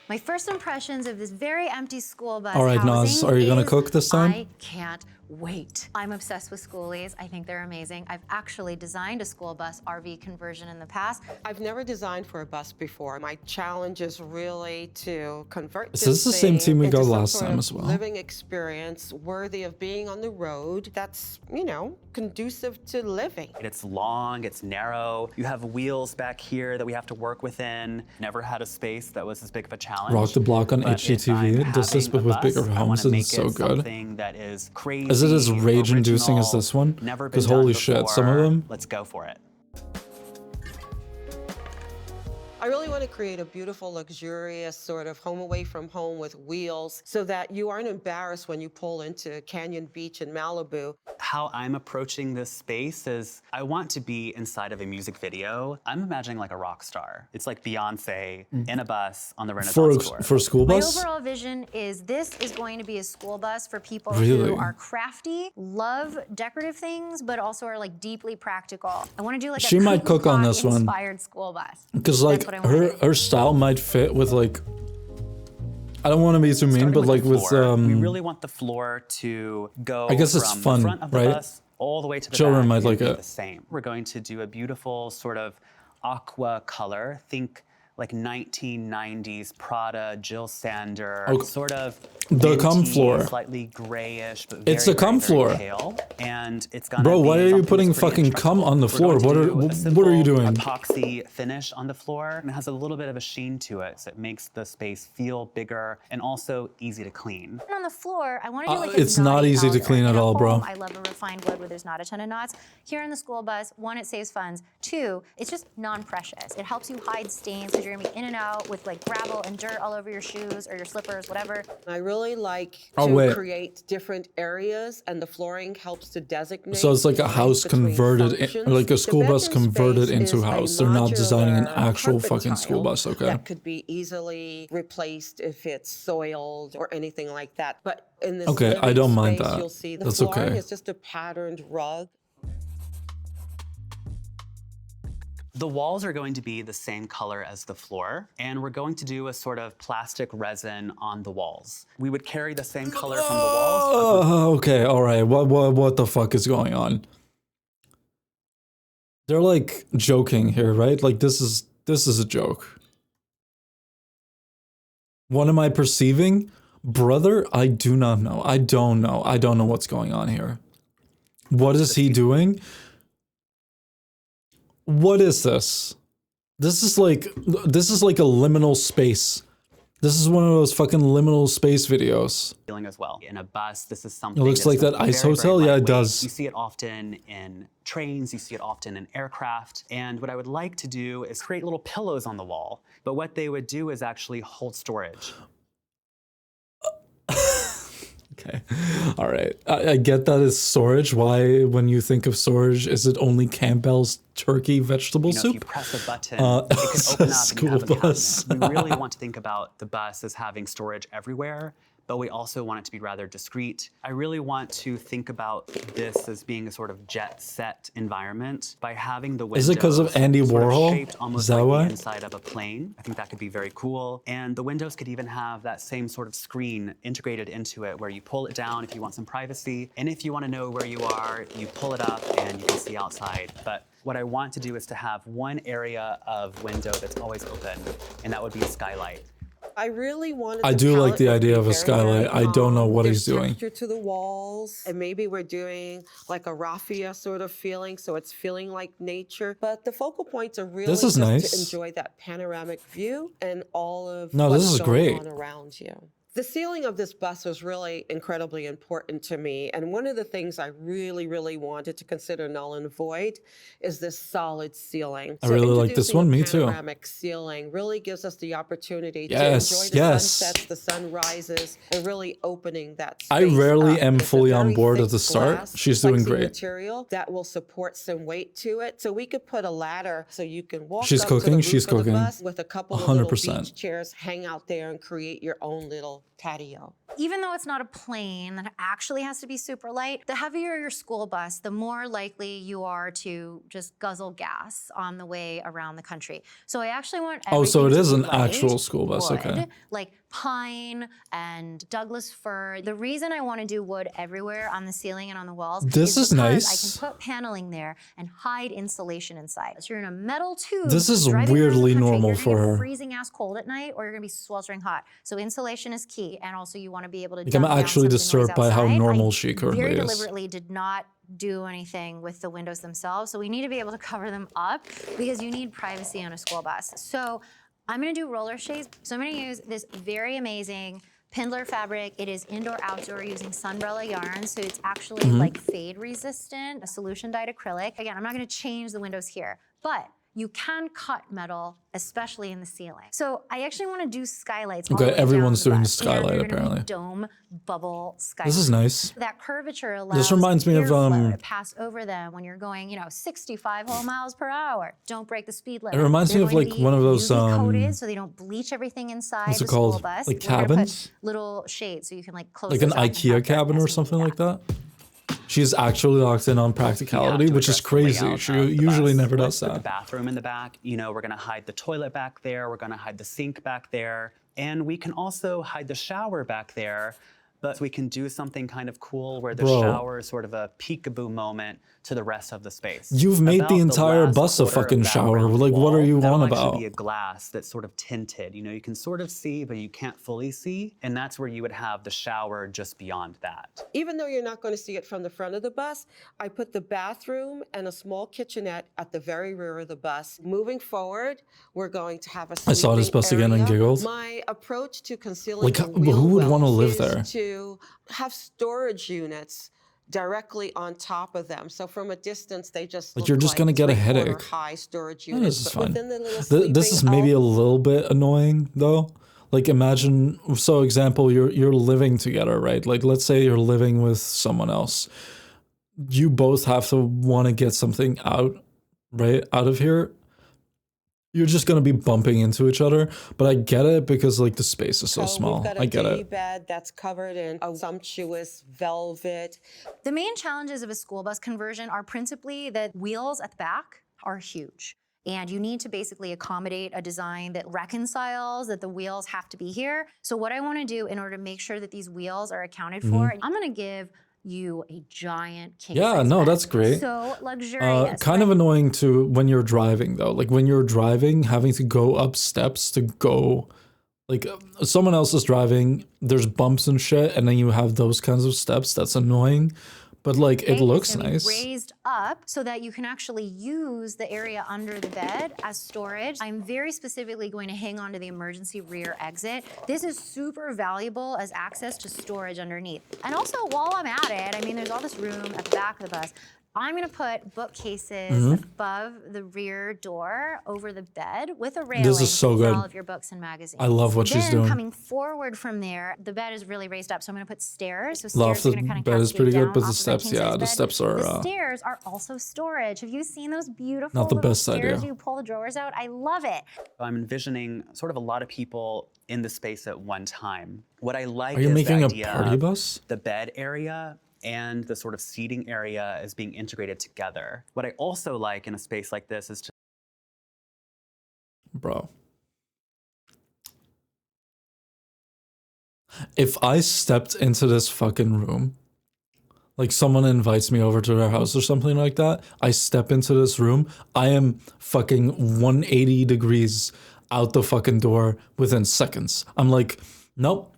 F: My first impressions of this very empty school bus
A: All right,
F: housing
A: Naz, are you gonna
F: is
A: cook this time?
F: I can't wait. I'm obsessed with schoolies. I think they're amazing. I've actually designed a school bus RV conversion in the past.
D: I've never designed for a bus before. My challenge is really to convert
A: Is this the same
D: thing
A: team we
D: into
A: got
D: some
A: last
D: sort
A: time
D: of
A: as well?
D: living experience worthy of being on the road that's, you know, conducive to living.
E: It's long, it's narrow. You have wheels back here that we have to work within. Never had a space that was as big of a challenge.
A: Rock the Block on
E: But if I'm
A: HGTV. It does this,
E: having
A: but
E: a
A: with
E: bus,
A: bigger
E: I
A: homes,
E: wanna
A: and
E: make
A: it's so
E: it
A: good.
E: something that is crazy,
A: Is it as rage-inducing as
E: original,
A: this one?
E: never been
A: Because
E: done
A: holy shit, some of
E: before.
A: them.
E: Let's go for it.
D: I really want to create a beautiful, luxurious sort of home away from home with wheels so that you aren't embarrassed when you pull into Canyon Beach in Malibu.
E: How I'm approaching this space is I want to be inside of a music video. I'm imagining like a rock star. It's like Beyonce in a bus on the Renaissance tour.
A: For school
F: My
A: bus?
F: overall vision is this is going to be a school bus for people
A: Really?
F: who are crafty, love decorative things, but also are like deeply practical. I want to do like
A: She
F: a
A: might
F: Cooten
A: cook on
F: Clock
A: this one.
F: inspired school bus.
A: Because
F: That's
A: like
F: what I wanna do.
A: her style might fit with like, I don't want to be too mean,
E: Starting
A: but like
E: the
A: with
E: floor, we really want the floor to go
A: I guess it's
E: from
A: fun,
E: the front of the
A: right?
E: bus all the way to the
A: Children
E: back
A: might
E: and
A: like
E: be
A: it.
E: the same. We're going to do a beautiful sort of aqua color. Think like 1990s Prada, Jill Sander,
A: Okay.
E: sort of
A: The cum
E: minty,
A: floor.
E: slightly grayish, but
A: It's
E: very,
A: the cum
E: very,
A: floor.
E: very pale. And it's gonna
A: Bro,
E: be
A: why are you
E: something
A: putting
E: that's pretty
A: fucking cum on the
E: indestructible.
A: floor?
E: We're going
A: What
E: to
A: are-
E: do a
A: what are you
E: simple
A: doing?
E: Epoxy finish on the floor, and it has a little bit of a sheen to it, so it makes the space feel bigger and also easy to clean.
F: And on the floor, I want to do like a
A: it's not
F: knotty
A: easy to
F: powder.
A: clean
F: In
A: at
F: a
A: all, bro.
F: home, I love a refined wood where there's not a ton of knots. Here in the school bus, one, it saves funds. Two, it's just non-precious. It helps you hide stains because you're gonna be in and out with like gravel and dirt all over your shoes or your slippers, whatever.
D: I really like
A: Oh,
D: to
A: wait.
D: create different areas, and the flooring helps to designate.
A: So it's like a
D: the
A: house
D: between
A: converted,
D: functions.
A: like a
D: The
A: school bus
D: bedroom
A: converted
D: space
A: into
D: is
A: a
D: a
A: house. They're not designing an
D: modular
A: actual
D: carpet
A: fucking school
D: tile
A: bus, okay?
D: That could be easily replaced if it's soiled or anything like that. But in this
A: Okay, I
D: living
A: don't mind
D: space,
A: that.
D: You'll see the
A: That's
D: flooring
A: okay.
D: is just a patterned rug.
E: The walls are going to be the same color as the floor, and we're going to do a sort of plastic resin on the walls. We would carry the same color from the walls.
A: Oh, okay, all right. What the fuck is going on? They're like joking here, right? Like this is a joke. What am I perceiving? Brother, I do not know. I don't know. I don't know what's going on here. What is he doing? What is this? This is like a liminal space. This is one of those fucking liminal space videos.
E: Feeling as well. In a bus, this is something.
A: It looks
E: that's
A: like that
E: very,
A: ice
E: very
A: hotel. Yeah, it
E: lightweight.
A: does.
E: You see it often in trains, you see it often in aircraft. And what I would like to do is create little pillows on the wall. But what they would do is actually hold storage.
A: Okay. All right. I get that it's storage. Why, when you think of storage, is it only Campbell's turkey vegetable
E: You know, if you
A: soup?
E: press a button, it can open up and you
A: school
E: have a
A: bus.
E: cabinet. We really want to think about the bus as having storage everywhere, but we also want it to be rather discreet. I really want to think about this as being a sort of jet set environment by having the windows
A: Is it 'cause of Andy
E: sort of
A: Warhol?
E: shaped almost
A: Is that
E: like
A: why?
E: the inside of a plane. I think that could be very cool. And the windows could even have that same sort of screen integrated into it where you pull it down if you want some privacy. And if you want to know where you are, you pull it up and you can see outside. But what I want to do is to have one area of window that's always open, and that would be a skylight.
D: I really wanted.
A: I
D: the
A: do like
D: palette
A: the
D: to be
A: idea of a
D: very,
A: skylight.
D: very
A: I don't know
D: calm.
A: what
D: There's
A: he's doing.
D: texture to the walls, and maybe we're doing like a raffia sort of feeling, so it's feeling like nature. But the focal points are really
A: This is
D: just
A: nice.
D: to enjoy that panoramic view and all of
A: No,
D: what's
A: this is
D: going
A: great.
D: on around you. The ceiling of this bus was really incredibly important to me. And one of the things I really, really wanted to consider null and void is this solid ceiling.
A: I really like this
D: introducing
A: one,
D: a
A: me too.
D: panoramic ceiling really gives us the opportunity to
A: Yes,
D: enjoy the
A: yes.
D: sunsets, the sunrises, and really opening that space
A: I rarely
D: up.
A: am
D: It's a
A: fully on
D: very
A: board
D: thick
A: at the start.
D: glass,
A: She's doing
D: plexi
A: great.
D: material that will support some weight to it. So we could put a ladder so you can walk
A: She's
D: up
A: cooking,
D: to the roof
A: she's
D: of the
A: cooking.
D: bus with a couple of little
A: 100%.
D: beach chairs, hang out there and create your own little patio.
F: Even though it's not a plane that actually has to be super light, the heavier your school bus, the more likely you are to just guzzle gas on the way around the country. So I actually want everything
A: Oh, so it
F: to
A: is
F: be
A: an
F: light,
A: actual school bus,
F: wood,
A: okay.
F: like pine and Douglas fir. The reason I want to do wood everywhere on the ceiling and on the walls
A: This is
F: because
A: nice.
F: I can put paneling there and hide insulation inside. So you're in a metal tube.
A: This is
F: driving around the
A: weirdly
F: country,
A: normal
F: you're
A: for
F: gonna
A: her.
F: get freezing ass cold at night, or you're gonna be sweltering hot. So insulation is key, and also you want to be able to.
A: Like, I'm
F: dumb down
A: actually
F: some of the noise
A: disturbed by how
F: outside.
A: normal
F: I
A: she currently
F: very
A: is.
F: deliberately did not do anything with the windows themselves, so we need to be able to cover them up because you need privacy on a school bus. So I'm gonna do roller shades. So I'm gonna use this very amazing Pindler fabric. It is indoor-outdoor using Sunbrella yarn, so it's actually like fade resistant, a solution dyed acrylic. Again, I'm not gonna change the windows here, but you can cut metal, especially in the ceiling. So I actually want to do skylights. all
A: Okay,
F: the way
A: everyone's
F: down the
A: doing
F: bus, and
A: skylight,
F: they're gonna be
A: apparently.
F: Dome bubble skylights.
A: This is nice.
F: That curvature allows
A: reminds me of,
F: airflow to pass over them when you're going, 65 whole miles per hour. Don't break the speed limit.
A: It reminds me
F: They're
A: of,
F: going to
A: like,
F: be
A: one of those,
F: UV coated so they don't bleach everything inside
A: what's
F: the
A: it
F: school
A: called?
F: bus.
A: Like
F: We're gonna
A: cabins?
F: put little shades so you can close
A: Like an
F: those up and
A: IKEA
F: have
A: cabin or
F: darkness
A: something
F: when you
A: like that. She's actually locked in on practicality,
E: to
A: which is
E: address the
A: crazy.
E: layout
A: She
E: of the
A: usually
E: bus.
A: never
E: Let's
A: does
E: put the
A: that.
E: bathroom in the back. We're gonna hide the toilet back there. We're gonna hide the sink back there. And we can also hide the shower back there, but we can do something kind of cool where the
A: Bro.
E: shower is sort of a peekaboo moment to the rest of the space.
A: You've made the
E: About
A: entire
E: last
A: bus a
E: quarter of
A: fucking
E: that
A: shower.
E: round
A: Like, what are
E: wall,
A: you
E: that'll
A: on
E: actually
A: about?
E: be a glass that's sort of tinted. You can sort of see, but you can't fully see. And that's where you would have the shower just beyond that.
D: Even though you're not going to see it from the front of the bus, I put the bathroom and a small kitchenette at the very rear of the bus. Moving forward, we're going to have a
A: I saw this
D: sleeping
A: bus again and
D: area.
A: giggled.
D: My approach to concealing
A: Like,
D: the
A: who
D: wheel
A: would wanna
D: wells
A: live
D: is
A: there?
D: to have storage units directly on top of them. So from a distance, they just look
A: you're just gonna get a
D: 3/4
A: headache.
D: high storage
A: No,
D: units.
A: this is
D: but
A: fine.
D: within the little
A: This is
D: sleeping
A: maybe a
D: elm-
A: little bit annoying though. Like, imagine, so example, you're living together, right? Like, let's say you're living with someone else. You both have to want to get something out, right? Out of here. You're just gonna be bumping into each other. But I get it because the space is so small.
D: We've got a
A: I get
D: day
A: it.
D: bed that's covered in a sumptuous velvet.
F: The main challenges of a school bus conversion are principally that wheels at the back are huge. And you need to basically accommodate a design that reconciles that the wheels have to be here. So what I want to do in order to make sure that these wheels are accounted for, I'm going to give you a giant king
A: Yeah,
F: size
A: no,
F: bed.
A: that's great.
F: So luxurious.
A: Kind of
F: right?
A: annoying too when you're driving though. Like when you're driving, having to go up steps to go, someone else is driving, there's bumps and shit, and then you have those kinds of steps. That's annoying, but it
F: It's
A: looks
F: gonna be
A: nice.
F: raised up so that you can actually use the area under the bed as storage. I'm very specifically going to hang on to the emergency rear exit. This is super valuable as access to storage underneath. And also, while I'm at it, there's all this room at the back of the bus. I'm gonna put bookcases
A: Mm-hmm.
F: above the rear door over the bed with a railing
A: This is so
F: for
A: good.
F: all of your books and magazines.
A: I love what she's
F: Then
A: doing.
F: coming forward from there, the bed is really raised up, so I'm gonna put stairs. So
A: Love
F: stairs are
A: the
F: gonna kind of
A: bed is
F: cascade
A: pretty good,
F: down
A: but the
F: off of
A: steps,
F: king-size
A: yeah, the
F: bed.
A: steps are,
F: The stairs are also storage. Have you seen those beautiful
A: Not the
F: little
A: best
F: stairs
A: idea.
F: you pull the drawers out? I love it.
E: I'm envisioning sort of a lot of people in the space at one time. What I like
A: Are you
E: is
A: making
E: the
A: a
E: idea
A: party
E: of
A: bus?
E: the bed area and the sort of seating area as being integrated together. What I also like in a space like this is to
A: Bro. If I stepped into this fucking room, someone invites me over to their house or something like that, I step into this room, I am fucking 180 degrees out the fucking door within seconds. I'm like, nope.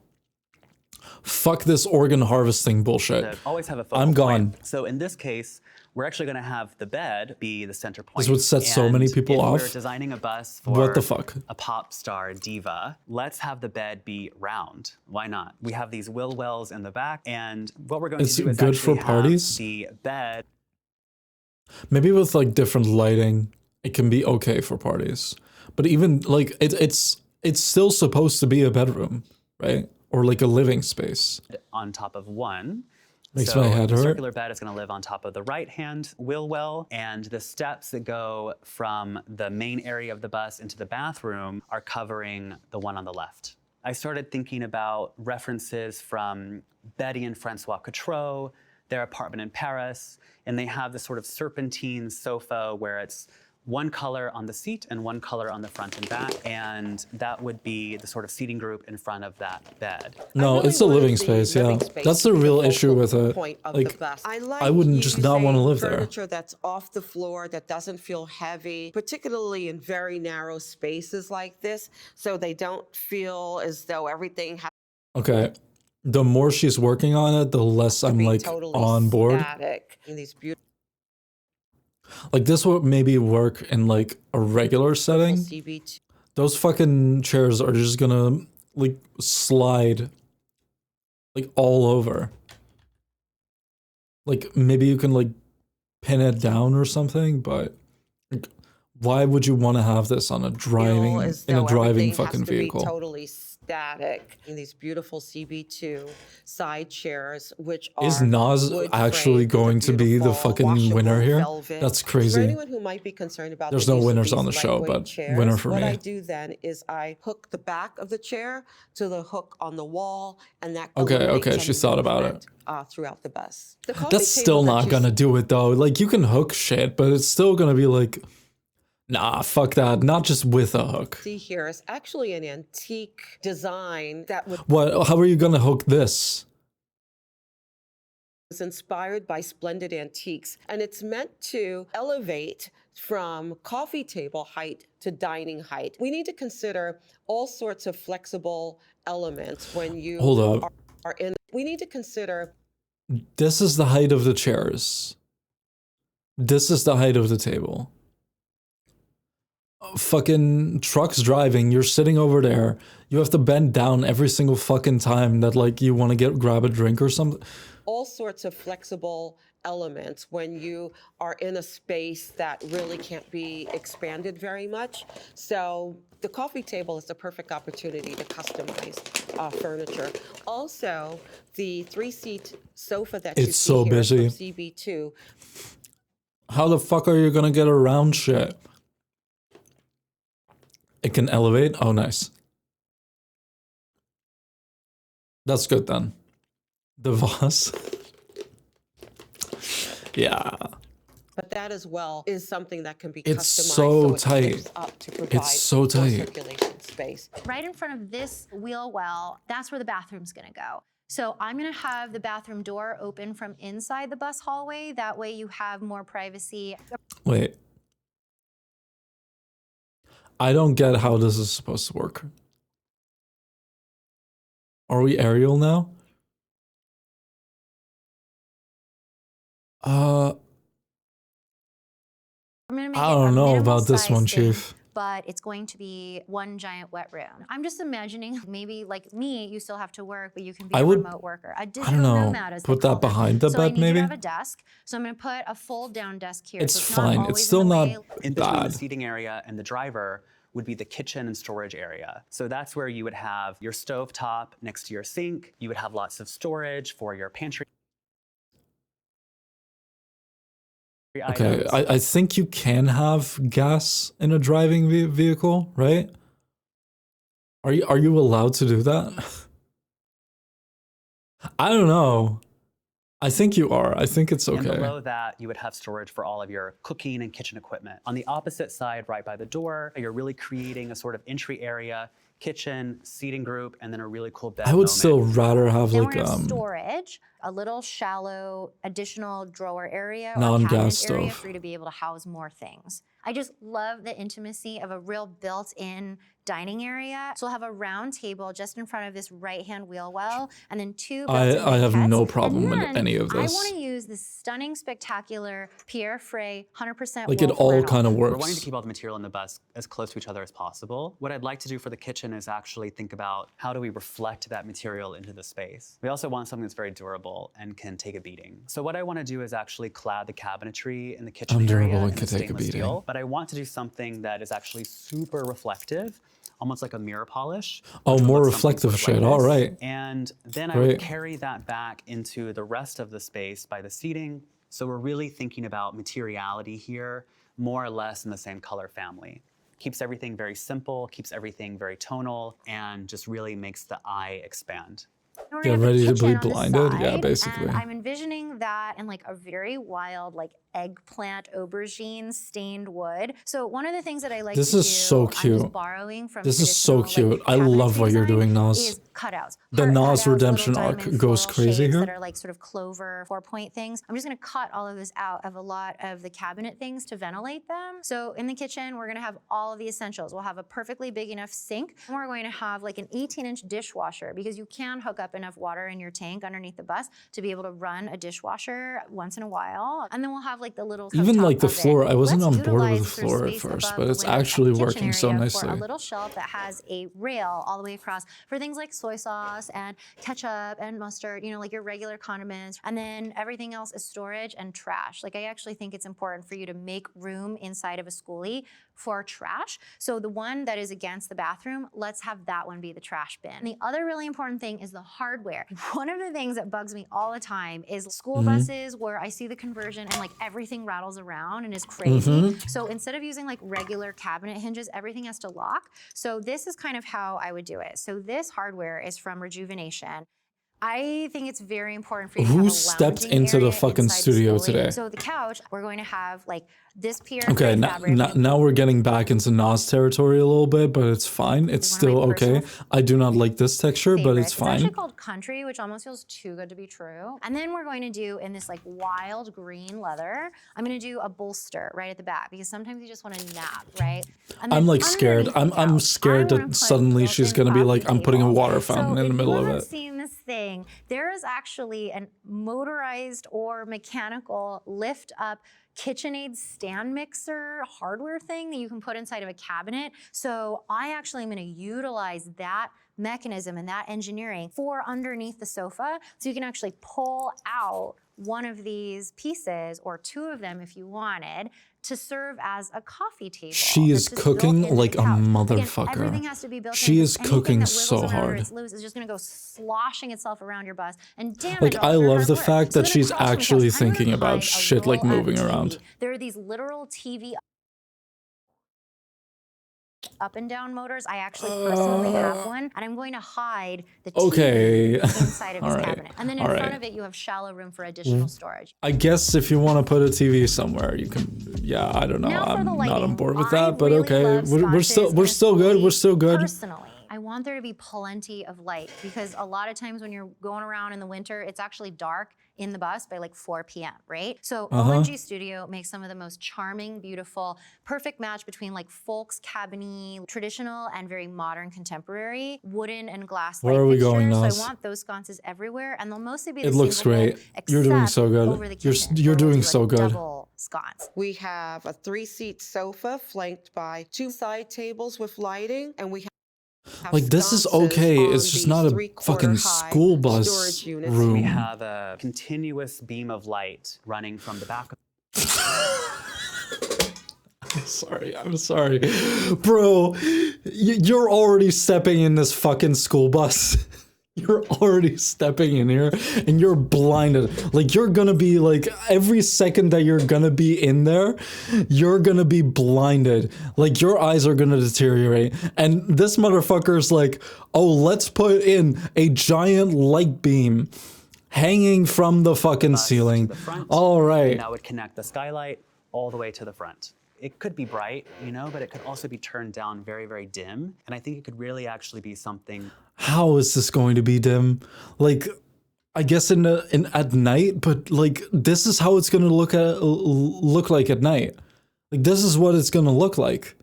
A: Fuck this organ harvesting bullshit.
E: to always have a focal
A: I'm gone.
E: point. So in this case, we're actually going to have the bed be the center point.
A: This would set so many people
E: if
A: off.
E: We're designing a bus for
A: What the fuck?
E: a pop star diva. Let's have the bed be round. Why not? We have these wheel wells in the back, and what we're going
A: It's
E: to do is
A: good for
E: actually have
A: parties?
E: the bed.
A: Maybe with like different lighting, it can be okay for parties. But even like it's still supposed to be a bedroom, right? Or like a living space.
E: On top of one.
A: Makes
E: so
A: my head
E: the
A: hurt.
E: circular bed is going to live on top of the right-hand wheel well, and the steps that go from the main area of the bus into the bathroom are covering the one on the left. I started thinking about references from Betty and Francois Cotreau, their apartment in Paris, and they have this sort of serpentine sofa where it's one color on the seat and one color on the front and back, and that would be the sort of seating group in front of that bed.
A: No,
D: really
A: it's a
D: wanted
A: living
D: the
A: space,
D: living
A: yeah.
D: space
A: That's
D: to
A: the
D: be
A: real
D: focal
A: issue with it.
D: point of
A: Like,
D: the bus. I
A: I wouldn't just not want to
D: using
A: live there.
D: furniture that's off the floor, that doesn't feel heavy, particularly in very narrow spaces like this, so they don't feel as though everything has
A: Okay. The more she's working on it, the less
D: to
A: I'm
D: be
A: like
D: totally
A: on board.
D: static. In these beautiful
A: Like this would maybe work in like a regular setting.
D: CB2.
A: Those fucking chairs are just gonna like slide like all over. Like maybe you can like pin it down or something, but like, why would you want to have this on a driving
D: as
A: in a
D: though
A: driving
D: everything has
A: fucking
D: to be
A: vehicle?
D: totally static. In these beautiful CB2 side chairs, which are
A: Is Nas
D: wood
A: actually
D: framed with a
A: going to be the
D: beautiful
A: fucking winner
D: washable
A: here?
D: velvet.
A: That's
D: For
A: crazy.
D: anyone who might be concerned about
A: There's
D: the
A: no
D: use of
A: winners
D: these
A: on the show,
D: lightweight
A: but
D: chairs,
A: winner for
D: what
A: me.
D: I do then is I hook the back of the chair to the hook on the wall, and that eliminates
A: Okay, she
D: any
A: thought about
D: movement, throughout the bus. The coffee
A: That's still
D: table that
A: not
D: you
A: gonna do it though. Like you can hook shit, but it's still gonna be like, nah, fuck that. Not just with a hook.
D: see here is actually an antique design that was
A: What? How are you gonna hook this?
D: inspired by splendid antiques, and it's meant to elevate from coffee table height to dining height. We need to consider all sorts of flexible elements when you
A: Hold up.
D: are in. We need to consider
A: This is the height of the chairs. This is the height of the table. Fucking trucks driving, you're sitting over there. You have to bend down every single fucking time that like you want to grab a drink or something.
D: all sorts of flexible elements when you are in a space that really can't be expanded very much. So the coffee table is the perfect opportunity to customize furniture. Also, the 3-seat sofa that you
A: It's
D: see
A: so
D: here is from
A: busy.
D: CB2.
A: How the fuck are you gonna get around shit? It can elevate? Oh, nice. That's good then. The vase. Yeah.
D: But that as well is something that can be
A: It's
D: customized
A: so
D: it
A: tight.
D: lifts up to provide
A: so
D: more
A: tight.
D: circulation space.
F: Right in front of this wheel well, that's where the bathroom's gonna go. So I'm gonna have the bathroom door open from inside the bus hallway. That way you have more privacy.
A: Wait. I don't get how this is supposed to work. Are we aerial now?
F: I'm gonna make
A: I
F: it
A: don't
F: a
A: know
F: minimal
A: about this
F: size
A: one,
F: thing,
A: Chief.
F: but it's going to be one giant wet room. I'm just imagining maybe like me, you still have to work, but you can be
A: I
F: a
A: would-
F: remote worker. A
A: I
F: digital
A: don't know.
F: nomad, as they
A: Put that
F: call them.
A: behind the
F: So I
A: bed,
F: need you
A: maybe?
F: to have a desk. So I'm gonna put a fold down desk here.
A: It's
F: so it's
A: fine.
F: Not
A: It's
F: always
A: still
F: in the
A: not
F: way.
E: In between
A: bad.
E: the seating area and the driver would be the kitchen and storage area. So that's where you would have your stove top next to your sink. You would have lots of storage for your pantry
A: Okay,
E: items.
A: I think you can have gas in a driving vehicle, right? Are you allowed to do that? I don't know. I think you are. I think it's
E: And
A: okay.
E: below that, you would have storage for all of your cooking and kitchen equipment. On the opposite side, right by the door, you're really creating a sort of entry area, kitchen, seating group, and then a really cool bed
A: I would
E: moment.
A: still rather have
F: Then
A: like
F: we're gonna have storage, a little shallow additional drawer area or
A: Non-gas
F: cabinet area
A: stove.
F: for you to be able to house more things. I just love the intimacy of a real built-in dining area. So we'll have a round table just in front of this right-hand wheel well, and then two built-in
A: I have
F: banquettes.
A: no problem
F: And
A: with
F: then
A: any of
F: I
A: this.
F: want to use this stunning, spectacular Pierre Frey 100%
A: Like it
F: wool
A: all
F: flannel.
A: kind of
E: We're wanting to
A: works.
E: keep all the material in the bus as close to each other as possible. What I'd like to do for the kitchen is actually think about how do we reflect that material into the space. We also want something that's very durable and can take a beating. So what I want to do is actually clad the cabinetry in the kitchen
A: Undurable
E: area
A: and
E: in
A: can take a
E: stainless
A: beating.
E: steel, but I want to do something that is actually super reflective, almost like a mirror polish.
A: Oh,
E: which will
A: more
E: look something
A: reflective
E: sort of
A: shit.
E: like
A: All
E: this.
A: right.
E: And then I
A: Great.
E: would carry that back into the rest of the space by the seating. So we're really thinking about materiality here, more or less in the same color family. Keeps everything very simple, keeps everything very tonal, and just really makes the eye expand.
F: We're
A: Get
F: gonna have the
A: ready to
F: kitchen
A: be
F: on the
A: blinded? Yeah,
F: side,
A: basically.
F: And I'm envisioning that in like a very wild, like eggplant aubergine stained wood. So one of the things that I like
A: This
F: to
A: is
F: do,
A: so
F: I'm
A: cute.
F: just borrowing from
A: This is so
F: traditional,
A: cute.
F: like,
A: I love
F: cabinetry
A: what you're
F: design,
A: doing, Nas.
F: is cutouts.
A: The
F: Heart
A: Nas
F: cutouts,
A: redemption
F: little
A: arc
F: diamond
A: goes
F: floral
A: crazy
F: shapes
A: here.
F: that are like sort of clover 4-point things. I'm just gonna cut all of this out of a lot of the cabinet things to ventilate them. So in the kitchen, we're gonna have all of the essentials. We'll have a perfectly big enough sink. And we're going to have like an 18-inch dishwasher because you can hook up enough water in your tank underneath the bus to be able to run a dishwasher once in a while. And then we'll have like the little
A: Even
F: cooktop
A: like the
F: oven.
A: floor, I wasn't
F: Let's
A: on board with the
F: utilize sort of
A: floor at
F: space
A: first,
F: above
A: but
F: the
A: it's
F: windows of
A: actually
F: the kitchen
A: working so
F: area
A: nicely.
F: for a little shelf that has a rail all the way across for things like soy sauce and ketchup and mustard, you know, like your regular condiments. And then everything else is storage and trash. Like I actually think it's important for you to make room inside of a schoolie for trash. So the one that is against the bathroom, let's have that one be the trash bin. And the other really important thing is the hardware. One of the things that bugs me all the time is school buses where I see the conversion and like everything rattles around and is crazy. So instead of using like regular cabinet hinges, everything has to lock. So this is kind of how I would do it. So this hardware is from Rejuvenation. I think it's very important for you to have
A: Who
F: a
A: stepped
F: lounging
A: into the
F: area
A: fucking
F: inside the
A: studio
F: schoolie.
A: today?
F: So the couch, we're going to have like this Pierre
A: Okay,
F: Frey fabric.
A: now we're getting back into Nas territory a little bit, but it's fine. It's
F: One of my
A: still okay.
F: personal
A: I do not like this texture, but it's
F: It's actually
A: fine.
F: called Country, which almost feels too good to be true. And then we're going to do in this like wild green leather, I'm going to do a bolster right at the back because sometimes you just want to nap, right? And then
A: I'm like scared.
F: underneath the
A: I'm
F: couch,
A: scared
F: I wanna
A: that
F: put
A: suddenly she's
F: built-in
A: gonna be like,
F: coffee
A: I'm putting a
F: tables.
A: water fountain
F: So
A: in the middle
F: if
A: of
F: you
A: it.
F: haven't seen this thing, there is actually a motorized or mechanical lift up KitchenAid stand mixer hardware thing that you can put inside of a cabinet. So I actually am going to utilize that mechanism and that engineering for underneath the sofa. So you can actually pull out one of these pieces or two of them if you wanted to serve as a coffee table.
A: She is
F: that's just
A: cooking
F: built into
A: like
F: the
A: a
F: couch. Again,
A: motherfucker.
F: everything has to be built
A: She
F: in.
A: is
F: Anything
A: cooking
F: that
A: so
F: wiggles around or
A: hard.
F: it's loose is just gonna go sloshing itself around your bus and damage
A: Like,
F: all
A: I
F: of your
A: love
F: hard
A: the
F: work.
A: fact
F: So
A: that
F: then
A: she's
F: across from the
A: actually
F: couch, I'm gonna
A: thinking about
F: hide a
A: shit like
F: roll-up
A: moving
F: TV.
A: around.
F: There are these literal TV up and down motors. I actually personally have one, and I'm going to hide the TV
A: Okay.
F: inside of this
A: All right.
F: cabinet. And then in
A: All
F: front
A: right.
F: of it, you have shallow room for additional storage.
A: I guess if you want to put a TV somewhere, you can. Yeah, I don't know.
F: Now for
A: I'm
F: the
A: not on
F: lighting.
A: board with
F: I
A: that, but
F: really
A: okay.
F: love
A: We're still
F: sconces in a
A: still good. We're
F: schoolie.
A: still good.
F: Personally, I want there to be plenty of light because a lot of times when you're going around in the winter, it's actually dark in the bus by like 4 p.m., right? So ONG Studio makes some of the most charming, beautiful, perfect match between like folks, cabinet, traditional, and very modern contemporary wooden and glass light
A: Where are we going,
F: fixtures.
A: Nas?
F: So I want those sconces everywhere, and they'll mostly be
A: It
F: the
A: looks
F: single
A: great.
F: bowl,
A: You're doing so
F: except
A: good.
F: over the
A: You're
F: kitchen,
A: you're
F: where we'll
A: doing
F: do a
A: so good.
F: double sconce.
D: We have a 3-seat sofa flanked by 2 side tables with lighting, and we have
A: Like, this is
D: sconces
A: okay.
D: on
A: It's just
D: these
A: not a
D: 3/4
A: fucking
D: high
A: school bus
D: storage units.
A: room.
E: We have a continuous beam of light running from the back of
A: I'm sorry. Bro, you're already stepping in this fucking school bus. You're already stepping in here and you're blinded. Like, you're gonna be like, every second that you're gonna be in there, you're gonna be blinded. Like, your eyes are gonna deteriorate. And this motherfucker's like, oh, let's put in a giant light beam hanging from the fucking
E: bus
A: ceiling.
E: to the front.
A: All right.
E: And that would connect the skylight all the way to the front. It could be bright, you know, but it could also be turned down very, very dim. And I think it could really actually be something.
A: How is this going to be dim? Like, I guess in at night, but like, this is how it's gonna look like at night. Like, this is what it's gonna look like.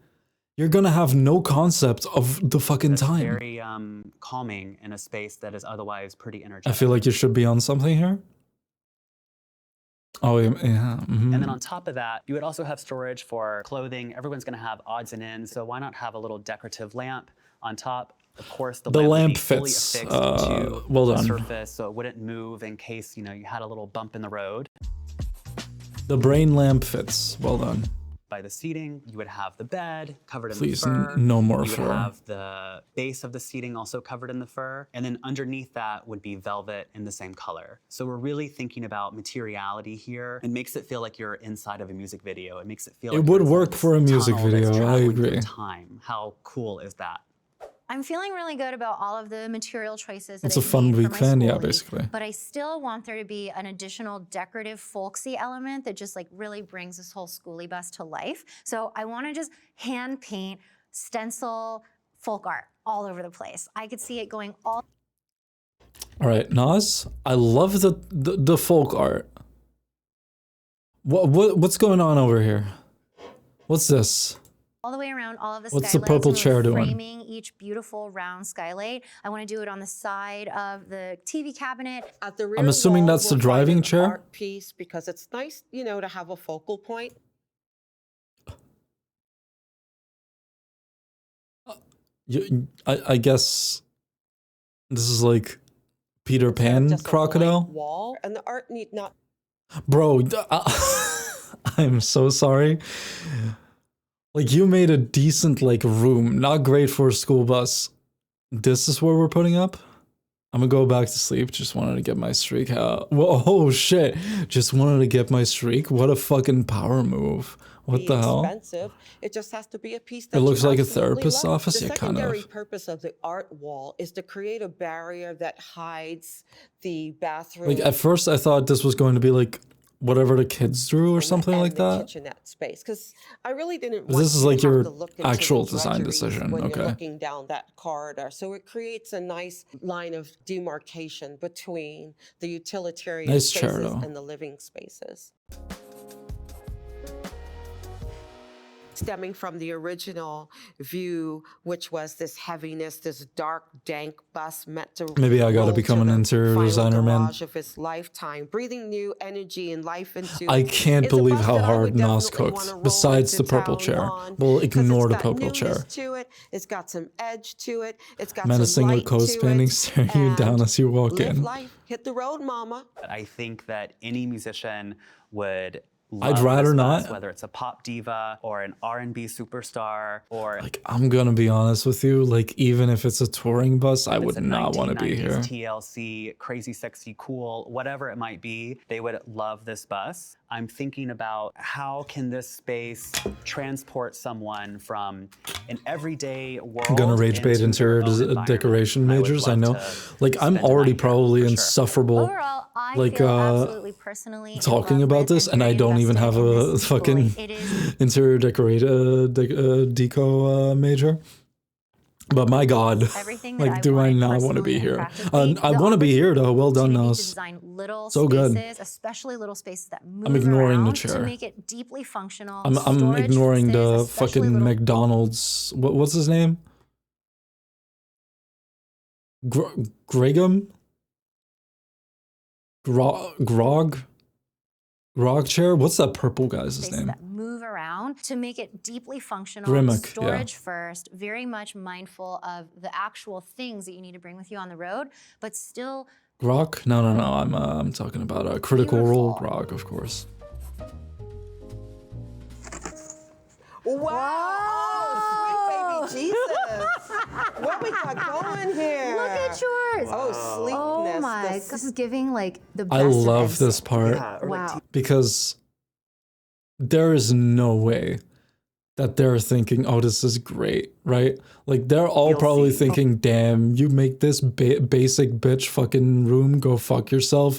A: You're gonna have no concept of the fucking
E: That's
A: time.
E: very calming in a space that is otherwise pretty
A: I
E: energetic.
A: feel like you should be on something here. Oh, yeah.
E: And then on top of that, you would also have storage for clothing. Everyone's going to have odds and ends, so why not have a little decorative lamp on top? Of course, the lamp would
A: lamp
E: be fully
A: fits,
E: affixed to
A: well
E: the
A: done.
E: surface, so it wouldn't move in case you had a little bump in the road.
A: The brain lamp fits. Well done.
E: By the seating, you would have the bed covered in
A: Please,
E: the fur.
A: no more
E: you
A: fur.
E: would have the base of the seating also covered in the fur. And then underneath that would be velvet in the same color. So we're really thinking about materiality here. It makes it feel like you're inside of a music video. It makes it feel like
A: It
E: you're
A: would
E: inside
A: work
E: this
A: for a music
E: tunnel that's
A: video, I
E: traveling through
A: agree.
E: time. How cool is that?
F: I'm feeling really good about all of the material choices that
A: It's a
F: I've
A: fun
F: made for
A: week
F: my
A: plan, yeah,
F: schoolie,
A: basically.
F: But I still want there to be an additional decorative folksy element that just like really brings this whole schoolie bus to life. So I want to just hand paint, stencil, folk art all over the place. I could see it going all
A: All right, Nas, I love the folk art. What's going on over here? What's this?
F: the way around all of the
A: What's the
F: skylights.
A: purple
F: and
A: chair
F: really
A: doing?
F: framing each beautiful round skylight. I want to do it on the side of the TV cabinet.
D: At the rear
A: I'm assuming
D: wall,
A: that's the
D: we'll find
A: driving
D: an
A: chair?
D: art piece because it's nice, to have a focal point.
A: I guess this is like Peter
D: Instead of
A: Pan
D: just a blank
A: crocodile.
D: wall, and the art need not.
A: Bro, I'm so sorry. Like, you made a decent, like, room. Not great for a school bus. This is where we're putting up? I'm gonna go back to sleep. Just wanted to get my streak out. Whoa, oh, shit. Just wanted to get my streak? What a fucking power move. What
D: Be
A: the hell?
D: expensive. It just has to be a piece that
A: It looks
D: you
A: like a
D: absolutely
A: therapist's
D: love.
A: office.
D: The
A: Yeah, kind
D: secondary
A: of.
D: purpose of the art wall is to create a barrier that hides the bathroom.
A: Like, at first I thought this was going to be like whatever the kids drew or something
D: and
A: like
D: the
A: that.
D: kitchenette space, because I really didn't
A: But
D: want
A: this is
D: you to
A: like
D: have
A: your
D: to look into
A: actual
D: the
A: design
D: drudgeries
A: decision,
D: when
A: okay.
D: you're looking down that corridor. So it creates a nice line of demarcation between the utilitarian
A: Nice chair,
D: spaces
A: though.
D: and the living spaces. Stemming from the original view, which was this heaviness, this dark, dank bus meant to
A: Maybe I gotta
D: roll
A: become
D: to
A: an
D: the
A: interior
D: final
A: designer, man.
D: garage of his lifetime, breathing new energy and life into
A: I
D: it.
A: can't
D: It's a
A: believe
D: bus
A: how
D: that I
A: hard
D: would
A: Nas
D: definitely
A: cooked.
D: wanna roll
A: Besides
D: into
A: the purple
D: town
A: chair.
D: on,
A: We'll
D: 'cause
A: ignore
D: it's
A: the
D: got
A: purple chair.
D: newness to it. It's got some edge to it. It's got
A: Menacing
D: some
A: or
D: light
A: coast
D: to
A: painting
D: it.
A: staring you down
D: and
A: as you walk
D: live
A: in.
D: life. Hit the road, mama.
E: I think that any musician would
A: I'd
E: love
A: rather
E: this bus,
A: not.
E: whether it's a pop diva or an R&B superstar or
A: Like, I'm gonna be honest with you, like, even if it's a touring bus, I
E: it's
A: would
E: a
A: not want to be
E: 1990s
A: here.
E: TLC, crazy, sexy, cool, whatever it might be, they would love this bus. I'm thinking about how can this space transport someone from an everyday world.
A: I'm gonna rage bait
E: into
A: interior
E: their own environment.
A: decoration
E: I would
A: majors, I
E: love
A: know.
E: to
A: Like, I'm
E: spend a
A: already
E: night here,
A: probably
E: for sure.
A: insufferable
F: Overall, I
A: like,
F: feel absolutely personally in
A: talking
F: love
A: about
F: with
A: this, and I
F: very
A: don't even
F: invested
A: have
F: in
A: a
F: this
A: fucking
F: schoolie. It is
A: interior deco major. But my God,
F: everything that
A: like, do I
F: wanted
A: not want to
F: personally
A: be
F: and
A: here?
F: practically.
A: I
F: The
A: want to be here though. Well done,
F: opportunity to
A: Nas.
F: design little
A: So
F: spaces,
A: good.
F: especially little spaces that move
A: ignoring the
F: around
A: chair.
F: to make it deeply functional.
A: I'm
F: storage
A: ignoring
F: spaces,
A: the
F: especially
A: fucking
F: little
A: McDonald's. What's his name? Gregum? Grog chair? What's that purple guy's
F: spaces
A: name?
F: that move around to make it deeply functional.
A: Grimmick, yeah.
F: Storage first, very much mindful of the actual things that you need to bring with you on the road, but still
A: Grog? No. I'm talking about a Critical Role
F: Beautiful.
A: Grog, of course.
D: Wow! Oh, sweet baby Jesus! What we got going here?
F: look at yours.
D: Oh, sleekness.
F: Oh my,
D: This-
F: this is giving like the best.
A: I
F: of
A: love this
F: NSYNC.
A: part
E: or like
F: Wow.
A: because there is no way that they're thinking, oh, this is great, right? Like, they're all
E: You'll
A: probably
E: see.
A: thinking, damn, you make this basic bitch fucking room, go fuck yourself.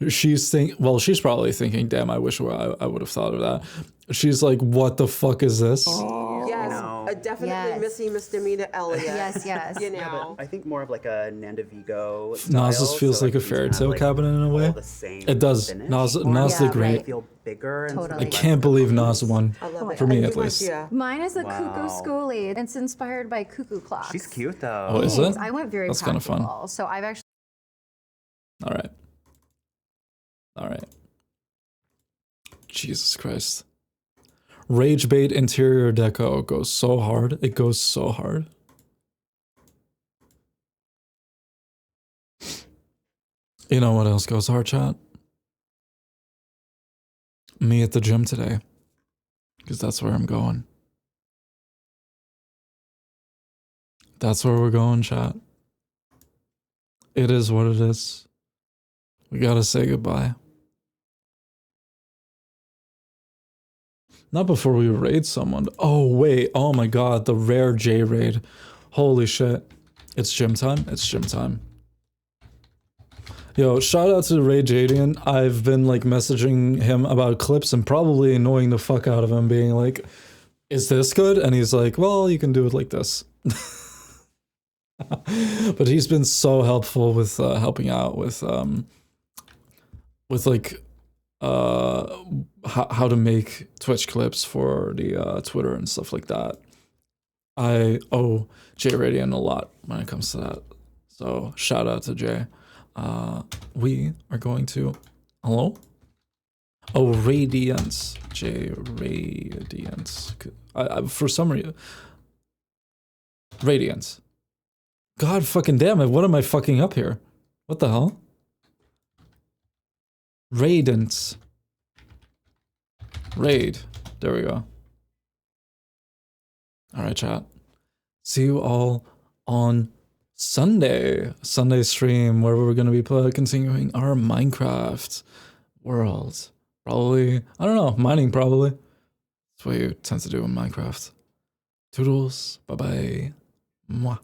A: She's probably thinking, damn, I wish I would have thought of that. She's like, what the fuck is this?
D: Yes. definitely
F: Yes.
D: Missy Misdemeanor Elliott.
F: Yes, yes.
D: You
E: Yeah,
D: know.
E: but I think more of like a Nanda Vigo
A: Nas
E: style,
A: feels
E: so
A: like a
E: these
A: fairy
E: have,
A: tale
E: like,
A: cabinet in a way.
E: all the same
A: It does.
E: finish.
A: Nas
F: Yeah,
A: did great.
F: right.
E: Feel bigger and sort of
F: Totally.
A: I
E: less
A: can't believe
E: precise.
A: Nas won.
D: I love it.
A: For me,
D: And
A: at
D: you,
A: least.
D: Marcia?
F: Mine is a
E: Wow.
F: cuckoo schoolie. It's inspired by cuckoo clocks.
E: She's cute though.
A: Oh, is
F: Thanks.
A: it?
F: I went very
A: That's kind of fun.
F: practical. So I've actually
A: All right. All right. Jesus Christ. Rage bait interior deco goes so hard. It goes so hard. You know what else goes hard, chat? Me at the gym today. Because that's where I'm going. That's where we're going, chat. It is what it is. We gotta say goodbye. Not before we raid someone. Oh, wait. Oh my god. The rare J raid. Holy shit. It's gym time. It's gym time. Yo, shout out to Ray Jadian. I've been like messaging him about clips and probably annoying the fuck out of him, being like, is this good? And he's like, well, you can do it like this. But he's been so helpful with helping out with like how to make Twitch clips for the Twitter and stuff like that. I owe Jay Radian a lot when it comes to that. So shout out to Jay. We are going to, hello? Oh, Radiance. J Radiance. For some reason, Radiance. God fucking damn it, what am I fucking up here? What the hell? Radiance. Raid. There we go. Alright, chat. See you all on Sunday stream, where we're going to be continuing our Minecraft world. Probably, I don't know, mining probably. That's what you tend to do in Minecraft. Toodles, bye bye. Mwah.